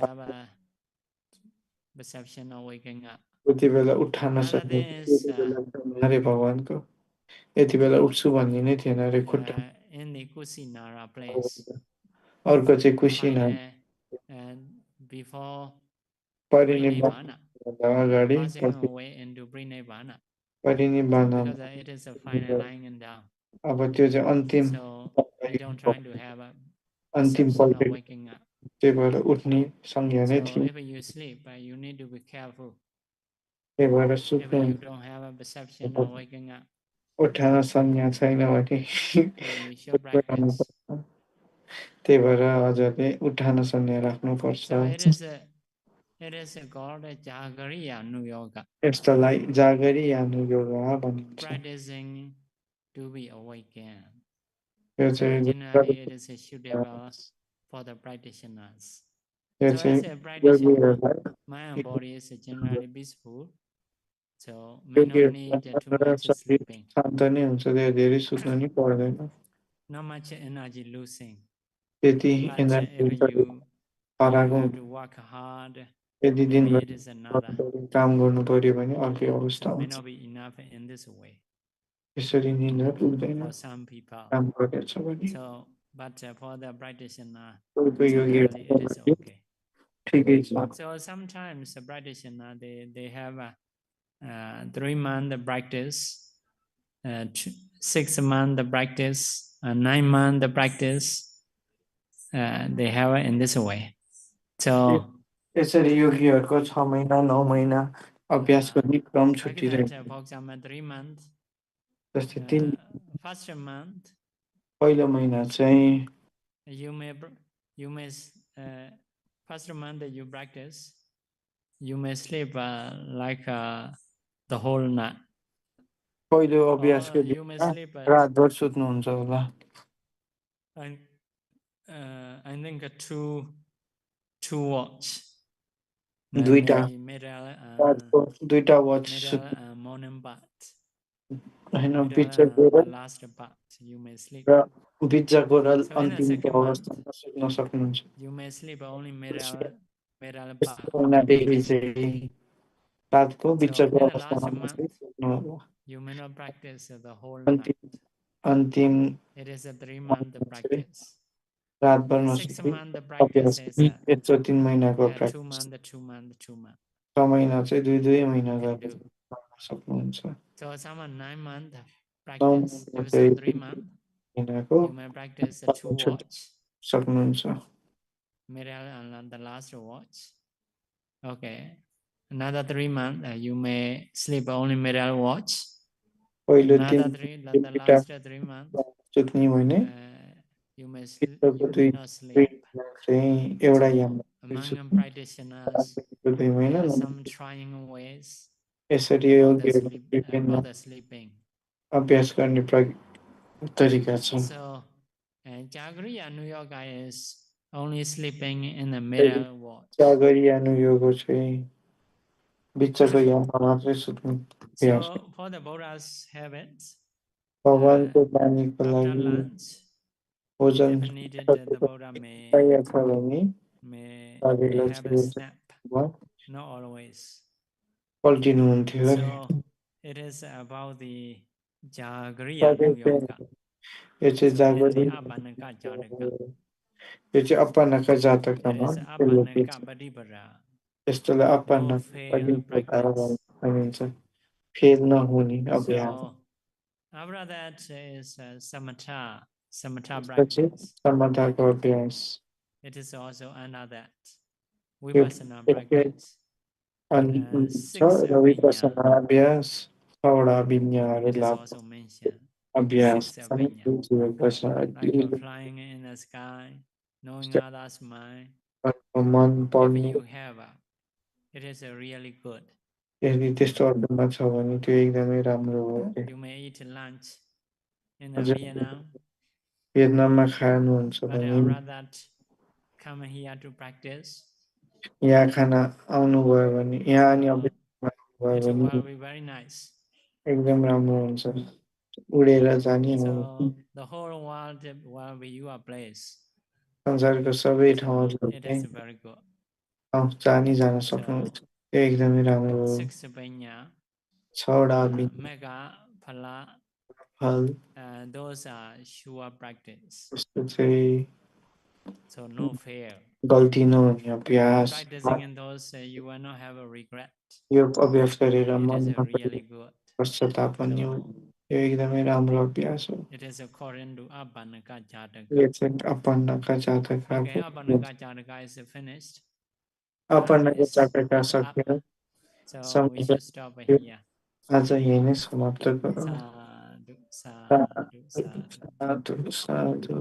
perception of waking up. त्यति बेला उठान सक्ने अरे भगवानको यति बेला उठ्छु भन्ने नै थिएन अरे खुट्टा. In the Kusinara place. अर्को चाहिँ कुसिनारा before परिनिर्वाण अगाडि passing away into Prinivana. Parinirvana because it is a final lying down. अब त्यो चाहिँ अन्तिम So I don't try to have a अन्तिम पल्ट waking up. त्यही भएर उठ्ने संज्ञा नै थियो. If you sleep, you need to be careful. त्यही भएर If सुत्नु you don't have a perception of waking up, उठान संज्ञा छैन भने you should practice. त्यही भएर हजुरले उठान संज्ञा राख्नुपर्छ. So it is called Jagari Anu Yoga. यस्तोलाई जागरी यानु yoga भनिन्छ. Practicing to be awakened. यो चाहिँ Generally, it is suitable for the practitioners. Yo So as a चाहिँ practitioner, mind and body is generally peaceful. So may not need too much sleeping. शान्त नै हुन्छ, धेरै सुत्नु नि पर्दैन. Not much energy losing. त्यति But if you have to work hard, यदि maybe it is another. काम गर्नु पर्यो भने अर्कै अवस्था So may हुन्छ. not be enough in this way. यसरी निन्द्रा पुग्दैन For some people. काम गरेछ भने. So, but for the practitioner, कोही generally it is okay. ठिकै छ. So sometimes the practitioner they have a 3-month practice, 6 month practice, 9 month practice. They have it in this way. So यसरी योगीहरूको 6 महिना 9 महिना अभ्यास गर्ने क्रम छुटिरहेको for example 3 months. जस्तै First month. पहिलो महिना चाहिँ you may first month you practice, you may sleep like the whole night. पहिलो अभ्यासको दिनमा रातभर सुत्नुहुन्छ होला. I think two watch. दुईटा watch morning part. Last part you may sleep. बिचको र अन्तिमको अवस्थामा सुत्न सक्नुहुन्छ. You may sleep only middle part. रातको बिचको अवस्थामा सुत्नु होला. You may not practice the whole night. अन्तिम It is a 3 month practice. रातभर 6 month practice is 3 महिनाको practice. 2 month. 6 महिना चाहिँ 2 महिना गरेर सक्नुहुन्छ. So some 9 month practice. If it's 3 month, you may practice 2 watch. सक्नुहुन्छ. Middle and the last watch. Okay. Another 3 month you may sleep only middle watch. Another the last 3 month you may not sleep. So, among practitioners, there are some trying ways for the sleeping. अभ्यास गर्ने तरिका छ. So, Jagriya Anuyoga is only sleeping in the middle watch. Jagriya Anuyoga चाहिँ बिचको याममा मात्रै सुत्नु. So, for the Buddha's habits, भगवानको बानीको लागि भोजन needed the Buddha may have a snap. Not always. So, it is about the Jagriya Anuyoga. It is Apanaka Jataka. It is Apanaka Jataka. Apanaka Padipara. यस्तोलाई Apanaka Padipara भनिन्छ. Fail नहुने अभ्यास. After that is samatha practice. Samathaको अभ्यास. It is also another vipassana practice. Vipassana अभ्यास 6 विज्ञानहरू also mentioned. अभ्यास like flying in the sky, knowing others' mind. मन पढ्नु. If you have it is really good. यदि त्यस्तो अर्थमा छ भने त्यो एकदमै राम्रो हो. You may eat lunch in Vietnam. Vietnamमा खानुहुन्छ भने But that come here to practice. यहाँ खाना आउनु भयो भने यहाँ अनि it will be very nice. एकदम राम्रो हुन्छ. उडेर जाने हो. The whole world will be your place. संसारको सबै ठाउँहरु is very good. जान सक्नुहुन्छ. एकदमै राम्रो हो. 6 panya. 6 mega phala. फल. Those are sure practice. So no fail. गल्ती नहुने अभ्यास. Practicing in those you will not have a regret. यो अभ्यास गरेर मनमा really good. पश्चाताप पनि हो. यो एकदमै राम्रो अभ्यास हो. It is according to Apanaka Jataka. यो चाहिँ Apanaka Jataka. Okay, Apanaka Jataka is finished. Apanaka Jataka सक्यो. So we should stop here. आज यही नै समाप्त गरौँ. साधु.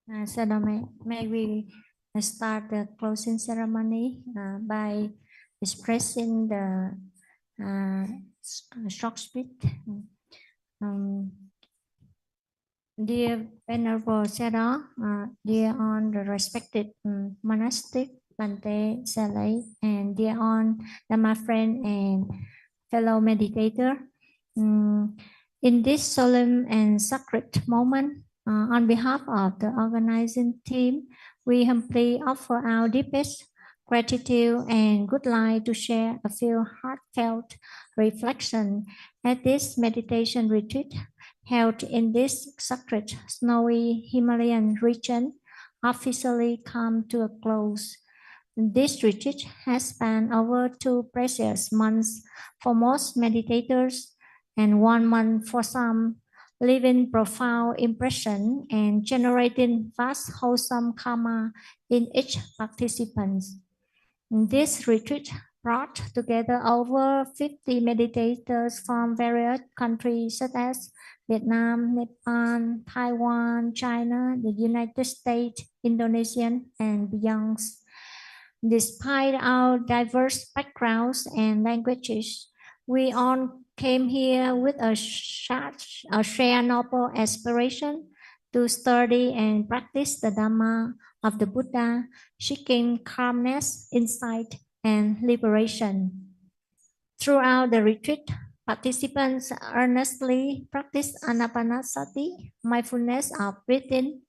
So may we start the closing ceremony by expressing the short speech. Dear Venerable Sayadaw, dear on the respected monastic Bhante Sayalay, and dear on Dhamma friend and fellow meditator, in this solemn and sacred moment, on behalf of the organizing team, we humbly offer our deepest gratitude and good light to share a few heartfelt reflections at this meditation retreat held in this sacred snowy Himalayan region officially come to a close. This retreat has spanned over 2 precious months for most meditators and 1 month for some, leaving profound impression and generating vast wholesome karma in each participant. This retreat brought together over 50 meditators from various countries such as Vietnam, Nepal, Taiwan, China, the United States, Indonesia, and beyond. Despite our diverse backgrounds and languages, we all came here with a shared noble aspiration to study and practice the Dhamma of the Buddha, seeking calmness, insight, and liberation. Throughout the retreat, participants earnestly practice Ānāpānasati, mindfulness of breathing.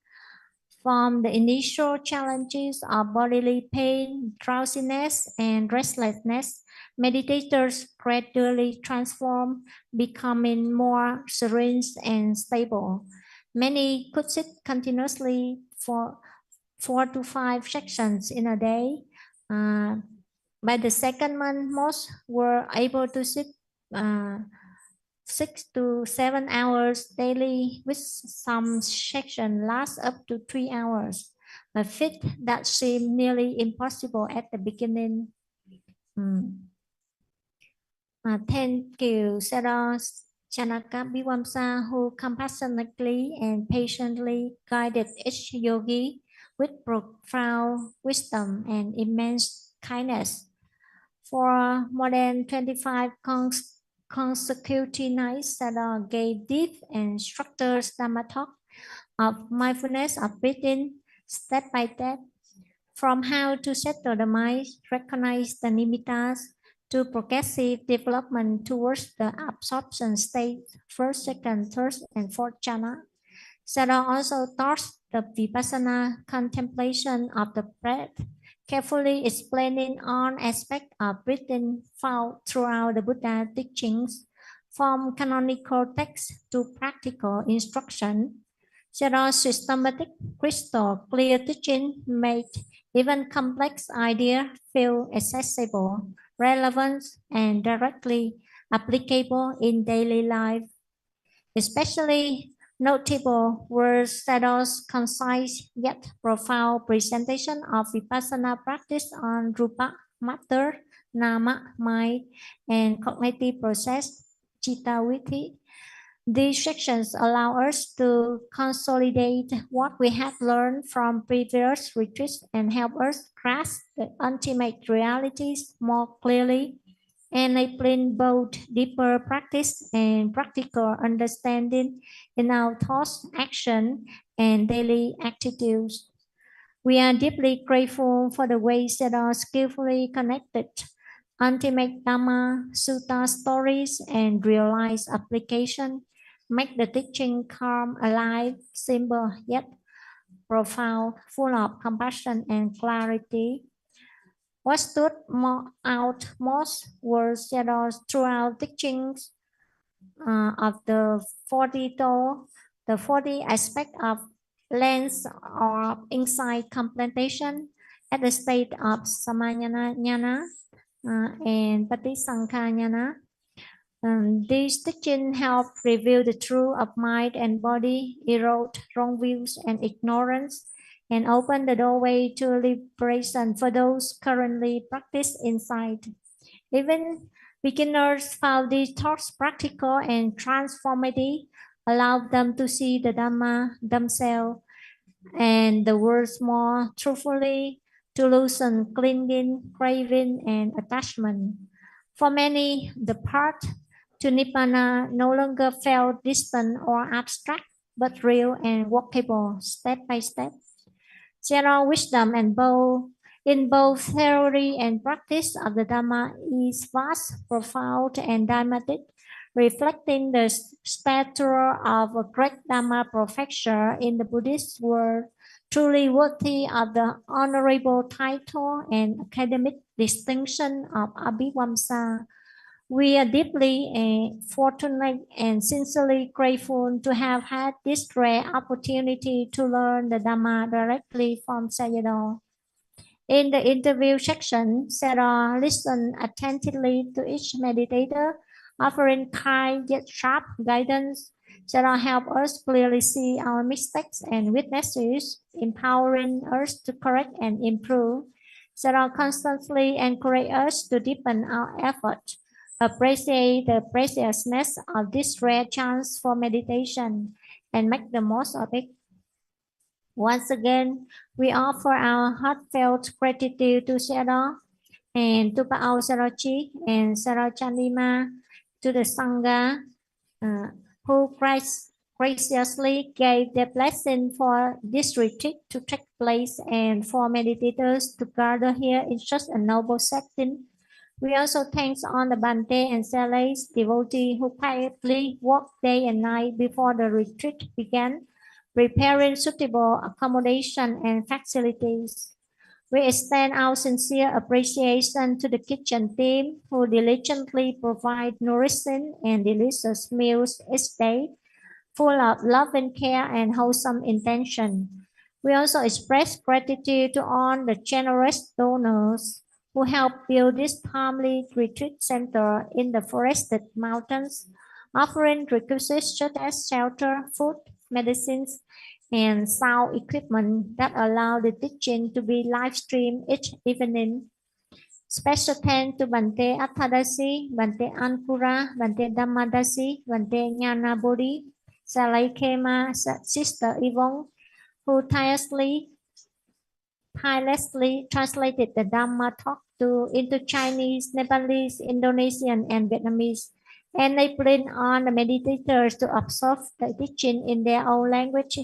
From the initial challenges of bodily pain, drowsiness, and restlessness, meditators gradually transform, becoming more serene and stable. Many could sit continuously for 4 to 5 sections in a day. By the second month, most were able to sit 6 to 7 hours daily, with some sections last up to 3 hours, a feat that seemed nearly impossible at the beginning. Thank you, Sayadaw U Janakābhivaṃsa, who compassionately and patiently guided each yogi with profound wisdom and immense kindness. For more than 25 consecutive nights, Sayadaw gave deep and structured Dhamma Talk of mindfulness of breathing, step by step, from how to settle the mind, recognize the nimittas, to progressive development towards the absorption state, first, second, third, and fourth jhana. Sayadaw also taught the vipassana contemplation of the breath, carefully explaining all aspects of breathing found throughout the Buddha teachings, from canonical texts to practical instruction. Sayadaw's systematic, crystal clear teaching made even complex ideas feel accessible, relevant, and directly applicable in daily life. Especially notable were Sayadaw's concise yet profound presentation of vipassana practice on rupa, matter, nama, mind, and cognitive process, citta vritti. These sections allow us to consolidate what we have learned from previous retreats and help us grasp the ultimate realities more clearly, enabling both deeper practice and practical understanding in our thoughts, action, and daily attitudes. We are deeply grateful for the way Sayadaw skillfully connected ultimate Dhamma, Sutta stories, and real-life application, make the teaching calm, alive, simple, yet profound, full of compassion and clarity. What stood out most were Sayadaw's throughout teachings of the 40 toe, the 40 aspect of lens or insight contemplation at the state of Samayana and Patisankha. These teachings help reveal the truth of mind and body, erode wrong views and ignorance, and open the doorway to liberation for those currently practice insight. Even beginners found these thoughts practical and transformative, allowed them to see the Dhamma themselves and the words more truthfully to loosen clinging, craving, and attachment. For many, the path to Nibbana no longer felt distant or abstract, but real and walkable step by step. General wisdom and in both theory and practice of the Dhamma is vast, profound, and dynamic, reflecting the stature of a great Dhamma professor in the Buddhist world, truly worthy of the honorable title and academic distinction of Abhivamsa. We are deeply fortunate and sincerely grateful to have had this rare opportunity to learn the Dhamma directly from Sayadaw. In the interview section, Sayadaw listened attentively to each meditator, offering kind yet sharp guidance. Sayadaw helped us clearly see our mistakes and weaknesses, empowering us to correct and improve. Sayadaw constantly encouraged us to deepen our efforts, appreciate the preciousness of this rare chance for meditation, and make the most of it. Once again, we offer our heartfelt gratitude to Sayadaw and to Paul Sarochi and Sarachanima, to the Sangha who graciously gave their blessing for this retreat to take place and for meditators to gather here in such a noble setting. We also thank on the Bhante and Sayalay devotees who quietly worked day and night before the retreat began, preparing suitable accommodation and facilities. We extend our sincere appreciation to the kitchen team who diligently provide nourishing and delicious meals each day, full of love and care and wholesome intention. We also express gratitude to all the generous donors who helped build this timely retreat center in the forested mountains, offering requisites such as shelter, food, medicines, and sound equipment that allow the teaching to be live streamed each evening. Special thanks to Bhante Atthadassī, Bhante Ankura, Bhante Dhammadasī, Bhante U Nāgabodhi, Sayalay Khemā, Sister Yvonne, who tirelessly translated the Dhamma Talk into Chinese, Nepalese, Indonesian, and Vietnamese, enabling on the meditators to absorb the teaching in their own language.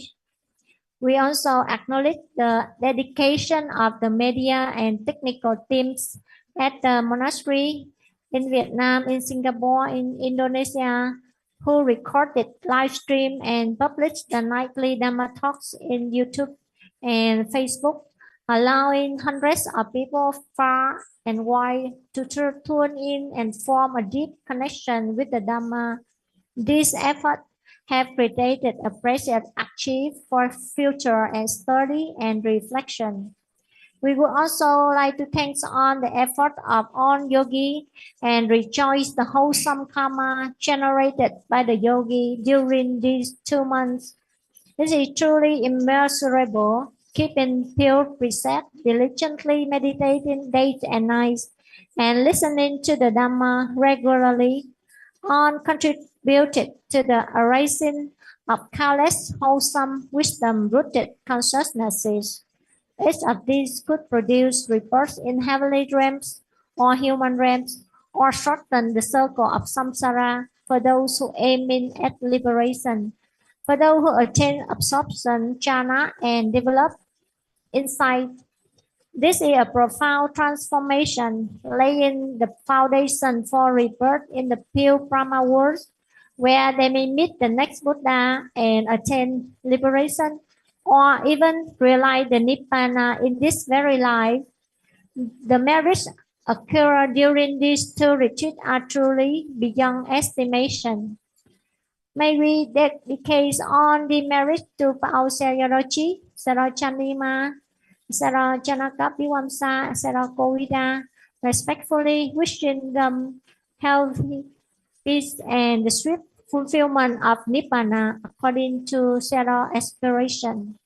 We also acknowledge the dedication of the media and technical teams at the monastery in Vietnam, in Singapore, in Indonesia, who recorded, live stream, and published the nightly Dhamma Talks in YouTube and Facebook, allowing hundreds of people far and wide to tune in and form a deep connection with the Dhamma. These efforts have created a precious archive for future and study and reflection. We would also like to thank on the effort of all yogi and rejoice the wholesome karma generated by the yogi during these 2 months. This is truly immeasurable. Keeping pure precept, diligently meditating days and nights, and listening to the Dhamma regularly, all contributed to the arising of countless wholesome wisdom-rooted consciousnesses. Each of these could produce reports in heavenly realms or human realms, or shorten the circle of samsara for those who aim at liberation, for those who attain absorption, jhana, and develop insight. This is a profound transformation, laying the foundation for rebirth in the pure Brahma world, where they may meet the next Buddha and attain liberation, or even realize the Nibbana in this very life. The merits occurred during these 2 retreats are truly beyond estimation. May we dedicate all the merit to Paul Sarochi, Sarachanima, Sayadaw U Janakābhivaṃsa, Sayadaw Govida, respectfully wishing them health, peace, and the swift fulfillment of Nibbana according to Sayadaw aspiration.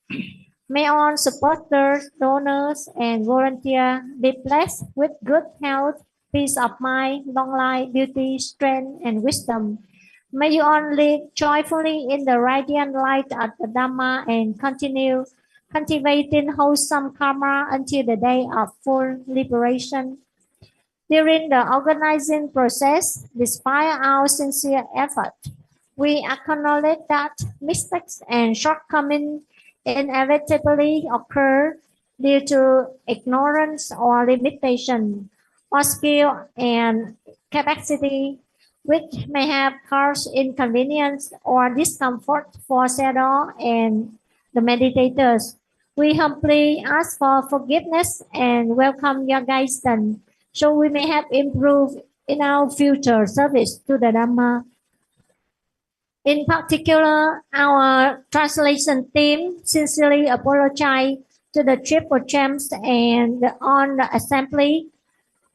May all supporters, donors, and volunteers be blessed with good health, peace of mind, long life, beauty, strength, and wisdom. May you all live joyfully in the radiant light of the Dhamma and continue cultivating wholesome karma until the day of full liberation. During the organizing process, despite our sincere effort, we acknowledge that mistakes and shortcomings inevitably occur due to ignorance or limitation, or skill and capacity, which may have caused inconvenience or discomfort for Sayadaw and the meditators. We humbly ask for forgiveness and welcome your guidance, so we may have improved in our future service to the Dhamma. In particular, our translation team sincerely apologize to the Triple Champs and on the assembly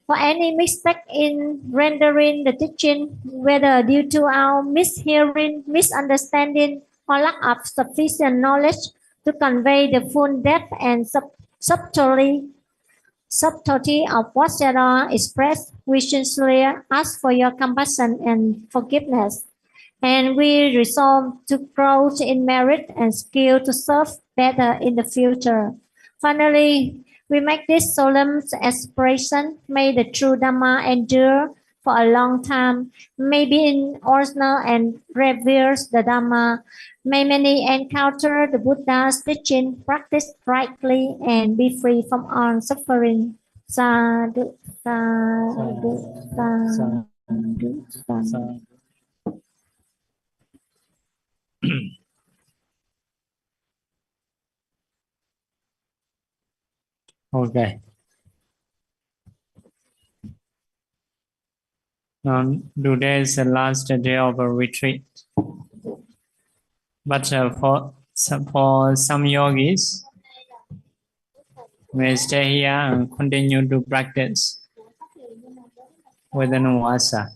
for any mistake in rendering the teaching, whether due to our mishearing, misunderstanding, or lack of sufficient knowledge to convey the full depth and subtlety of what Sayadaw expressed. We sincerely ask for your compassion and forgiveness, and we resolve to grow in merit and skill to serve better in the future. Finally, we make this solemn aspiration. May the true Dhamma endure for a long time. May be in honor and reveres the Dhamma. May many encounter the Buddha's teaching, practice rightly, and be free from all suffering. Sadhu, sadhu, sadhu, sadhu. Okay. Now, today is the last day of a retreat. But for some yogis, may stay here and continue to practice within Vasa.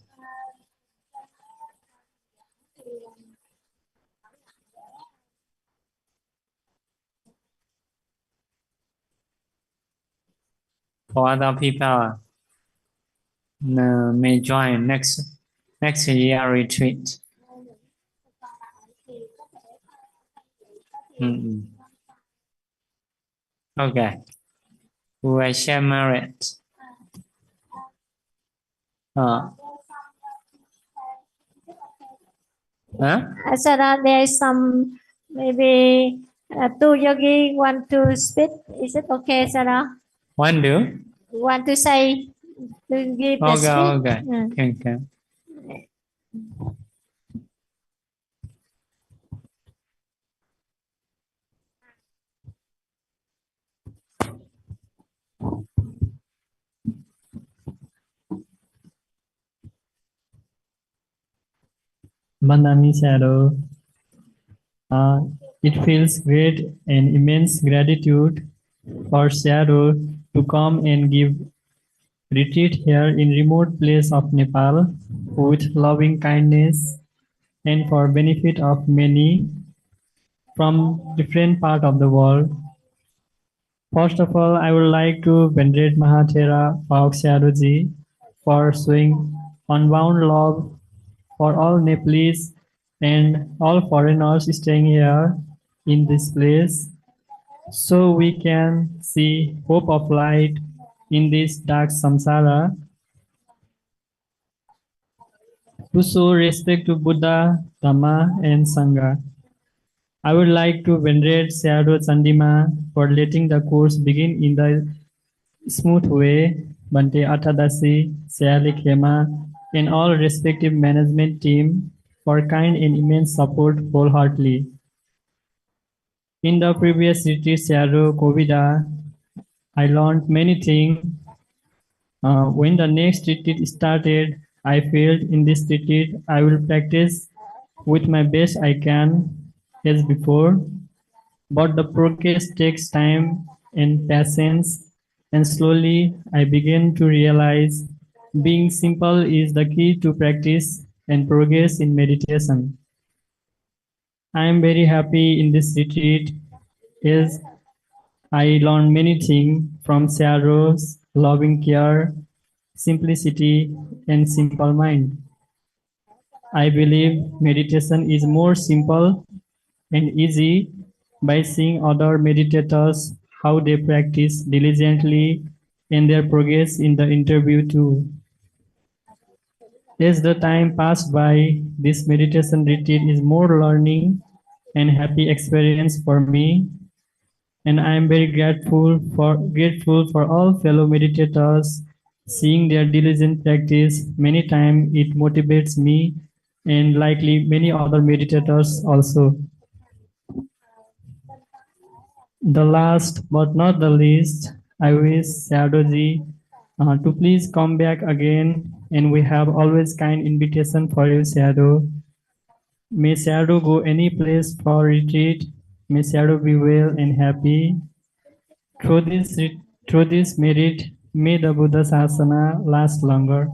For other people, may join next year retreat. Okay, we will share merit. I said that there is some maybe two yogi want to speak. Is it okay, Sayadaw? Want to say to give the speech? Okay. Vandami Sayadaw, it feels great and immense gratitude for Sayadaw to come and give retreat here in remote place of Nepal with loving kindness and for benefit of many from different part of the world. First of all, I would like to venerate Mahathera Pauk Sayadaw for showing unbound love for all Nepalese and all foreigners staying here in this place, so we can see hope of light in this dark samsara. To show respect to Buddha, Dhamma, and Sangha, I would like to venerate Sayadaw Chandima for letting the course begin in the smooth way, Bhante Atthadassī, Sayalay Khemā, and all respective management team for kind and immense support wholeheartedly. In the previous retreat, Sayadaw Kovida, I learned many things. When the next retreat started, I felt in this retreat I will practice with my best I can as before, but the progress takes time and patience, and slowly I began to realize being simple is the key to practice and progress in meditation. I am very happy in this retreat as I learned many things from Sayadaw's loving care, simplicity, and simple mind. I believe meditation is more simple and easy by seeing other meditators, how they practice diligently and their progress in the interview too. As the time passed by, this meditation retreat is more learning and happy experience for me, and I am very grateful for all fellow meditators. Seeing their diligent practice many times, it motivates me and likely many other meditators also. The last but not the least, I wish Sayadaw to please come back again, and we have always kind invitation for you, Sayadaw. May Sayadaw go any place for retreat. May Sayadaw be well and happy. Through this merit, may the Buddha Sasana last longer.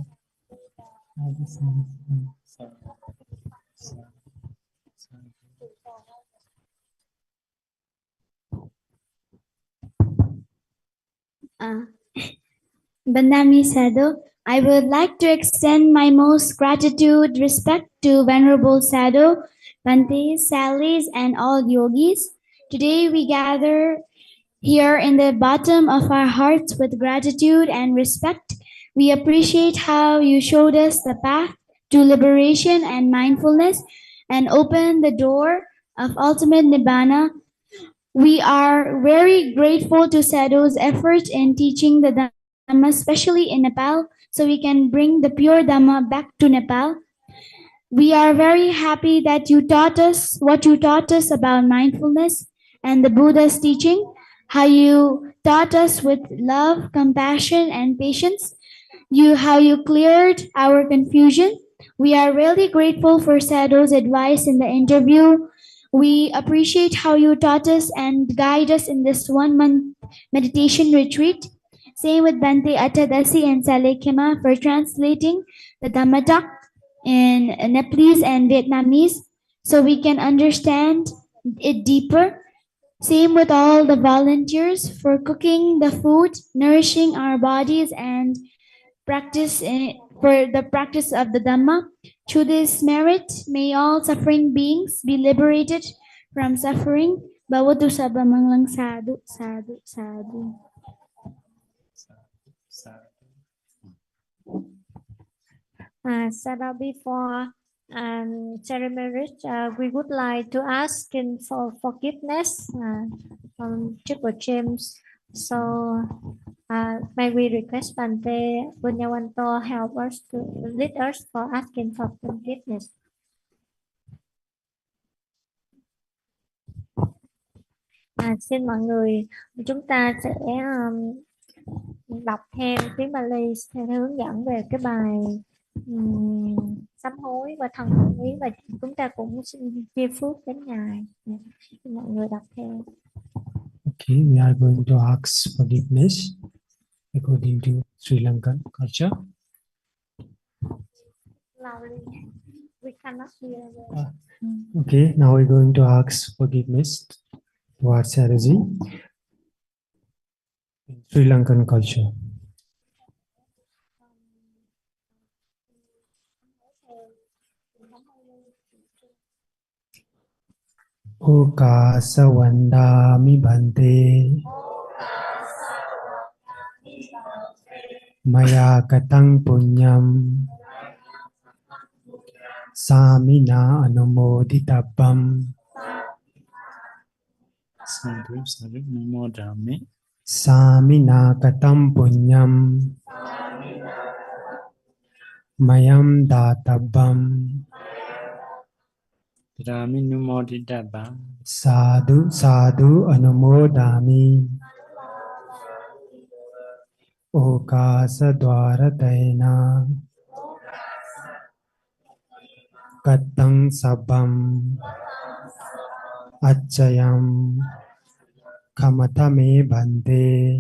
Vietnamese Sayadaw, I would like to extend my most gratitude, respect to Venerable Sayadaw, Bhante, Salis, and all yogis. Today we gather here in the bottom of our hearts with gratitude and respect. We appreciate how you showed us the path to liberation and mindfulness and opened the door of ultimate nibbana. We are very grateful to Sayadaw's efforts in teaching the Dhamma, especially in Nepal, so we can bring the pure Dhamma back to Nepal. We are very happy that you taught us what you taught us about mindfulness and the Buddha's teaching, how you taught us with love, compassion, and patience, how you cleared our confusion. We are really grateful for Sayadaw's advice in the interview. We appreciate how you taught us and guide us in this 1 month meditation retreat. Same with Bhante Atthadassī and Sayalay Khemā for translating the Dhamma Talk in Nepalese and Vietnamese so we can understand it deeper. Same with all the volunteers for cooking the food, nourishing our bodies, and for the practice of the Dhamma. Through this merit, may all suffering beings be liberated from suffering. Bhavatu sabamanglang sadhu, sadhu, sadhu. So before ceremony, we would like to ask for forgiveness from Triple James. So may we request Bhante Punyawanto help us to lead us for asking for forgiveness. Xin mọi người, chúng ta sẽ đọc theo tiếng Bali theo hướng dẫn về cái bài sám hối và thân hữu ý, và chúng ta cũng xin chia phước đến Ngài. Mọi người đọc theo. Okay, we are going to ask forgiveness according to Sri Lankan culture. We cannot hear. Okay, now we're going to ask forgiveness towards Sayadaw in Sri Lankan culture. Oka sawandami bhante maya katang punyam samina anumoditabbam samina katam punyam mayam databbam sadhu sadhu anumodami okasa dwaratena katang sabam achayam kamatame bhante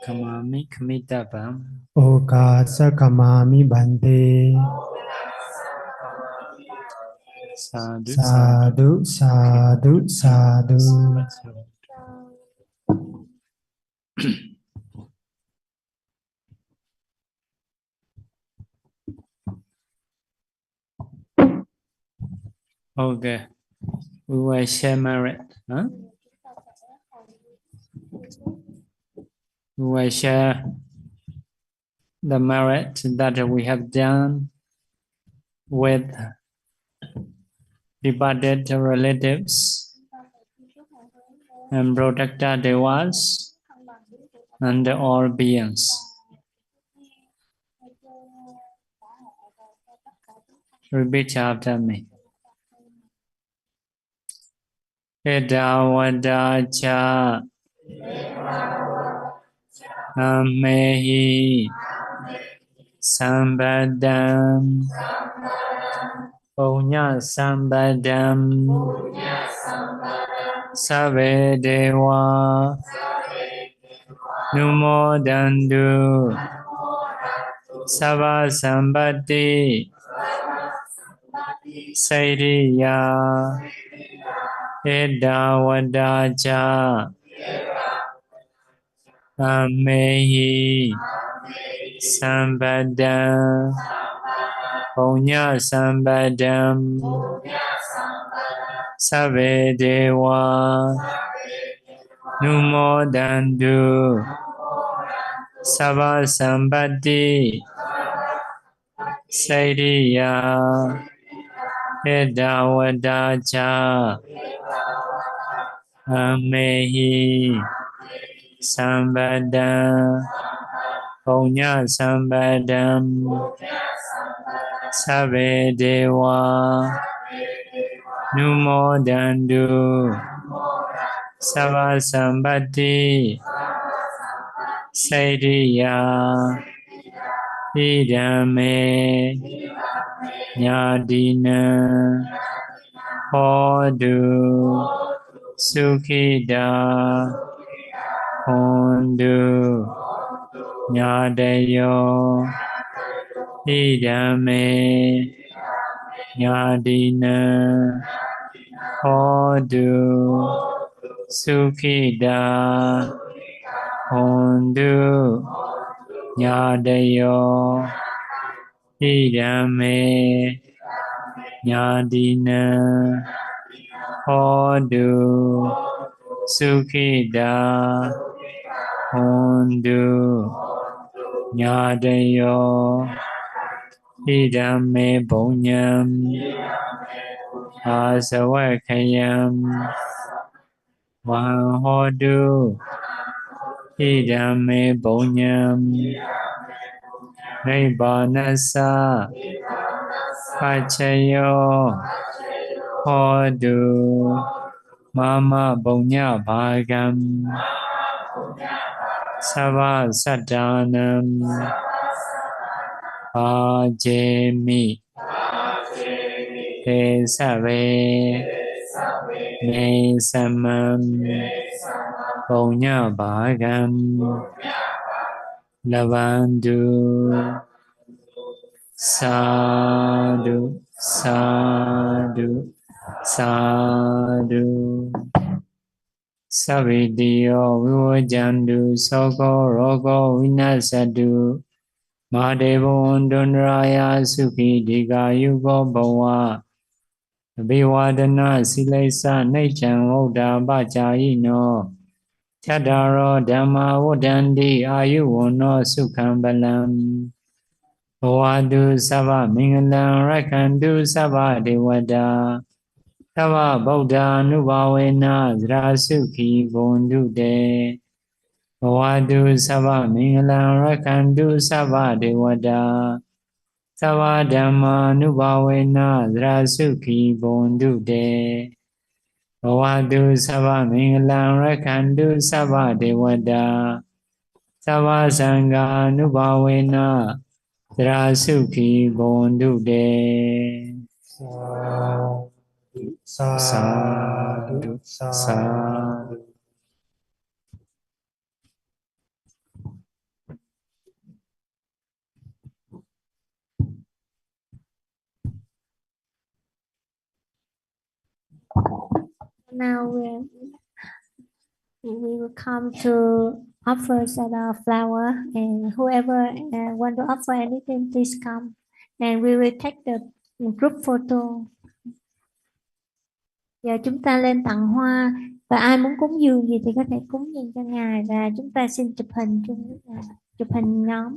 kamami kamitabam okasa kamami bhante sadhu sadhu sadhu. Okay. We will share merit. Huh? We will share the merit that we have done with departed relatives and protected devas and all beings. Repeat after me. Edawadacha Amehi Sambadam Punya Sambadam Sabe Dewa Numodandu Sava Sambati Sairiya Edawadacha Amehi Sambadam Punya Sambadam Sabe Dewa Numodandu Sava Sambati Sairiya Edawadacha Amehi Sambadam Punya Sambadam Sabe Dewa Numodandu Sava Sambati Sairiya Idame Nyadina Hodu Sukhida Hondu Nyadayo Idame Nyadina Hodu Sukhida Hondu Nyadayo Idame Nyadina Hodu Sukhida Hondu Nyadayo Idame Bonyam Asawakayam Wahodu Idame Bonyam Nibanasa Pachayo Hodu Mama Bonya Bhagam Sava Sadanam Bhajemi Esave Mesamam Bonya Bhagam Lavandu Sadhu Sadhu Sadhu Savidiyo Vivajandu Soko Rogo Vinasadu Mahadevo Undunraya Sukhi Diga Yugo Bhawa Abhivadana Silesa Nechan Voda Bhajayino Tadaro Dhamma Vodandi Ayuvono Sukham Balam Bhavadu Sava Mingalam Rakandu Sava Devada Tava Buddha Nubhavena Zrasukhi Bondude Bhavadu Sava Mingalam Rakandu Sava Devada Sava Dhamma Nubhavena Zrasukhi Bondude Bhavadu Sava Mingalam Rakandu Sava Devada Sava Sangha Nubhavena Zrasukhi Bondude Sadhu Sadhu Now we will come to offer Sayadaw flower, and whoever want to offer anything, please come, and we will take the group photo. Giờ chúng ta lên tặng hoa, và ai muốn cúng dường gì thì có thể cúng dường cho ngài, và chúng ta xin chụp hình chung với ngài, chụp hình nhóm.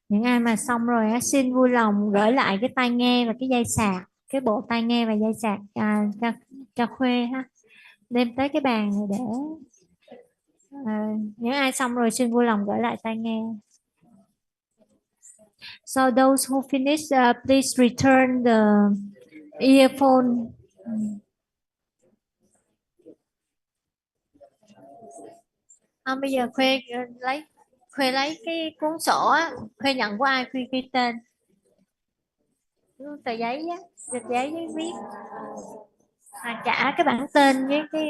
Những ai mà xong rồi á, xin vui lòng gửi lại cái tai nghe và cái dây sạc, cái bộ tai nghe và dây sạc cho Khuê ha, đem tới cái bàn này để những ai xong rồi xin vui lòng gửi lại tai nghe. So those who finish, please return the earphone. Bây giờ Khuê lấy cái cuốn sổ á, Khuê nhận của ai Khuê ghi tên, tờ giấy á, dịch giấy viết, trả cái bản tên với cái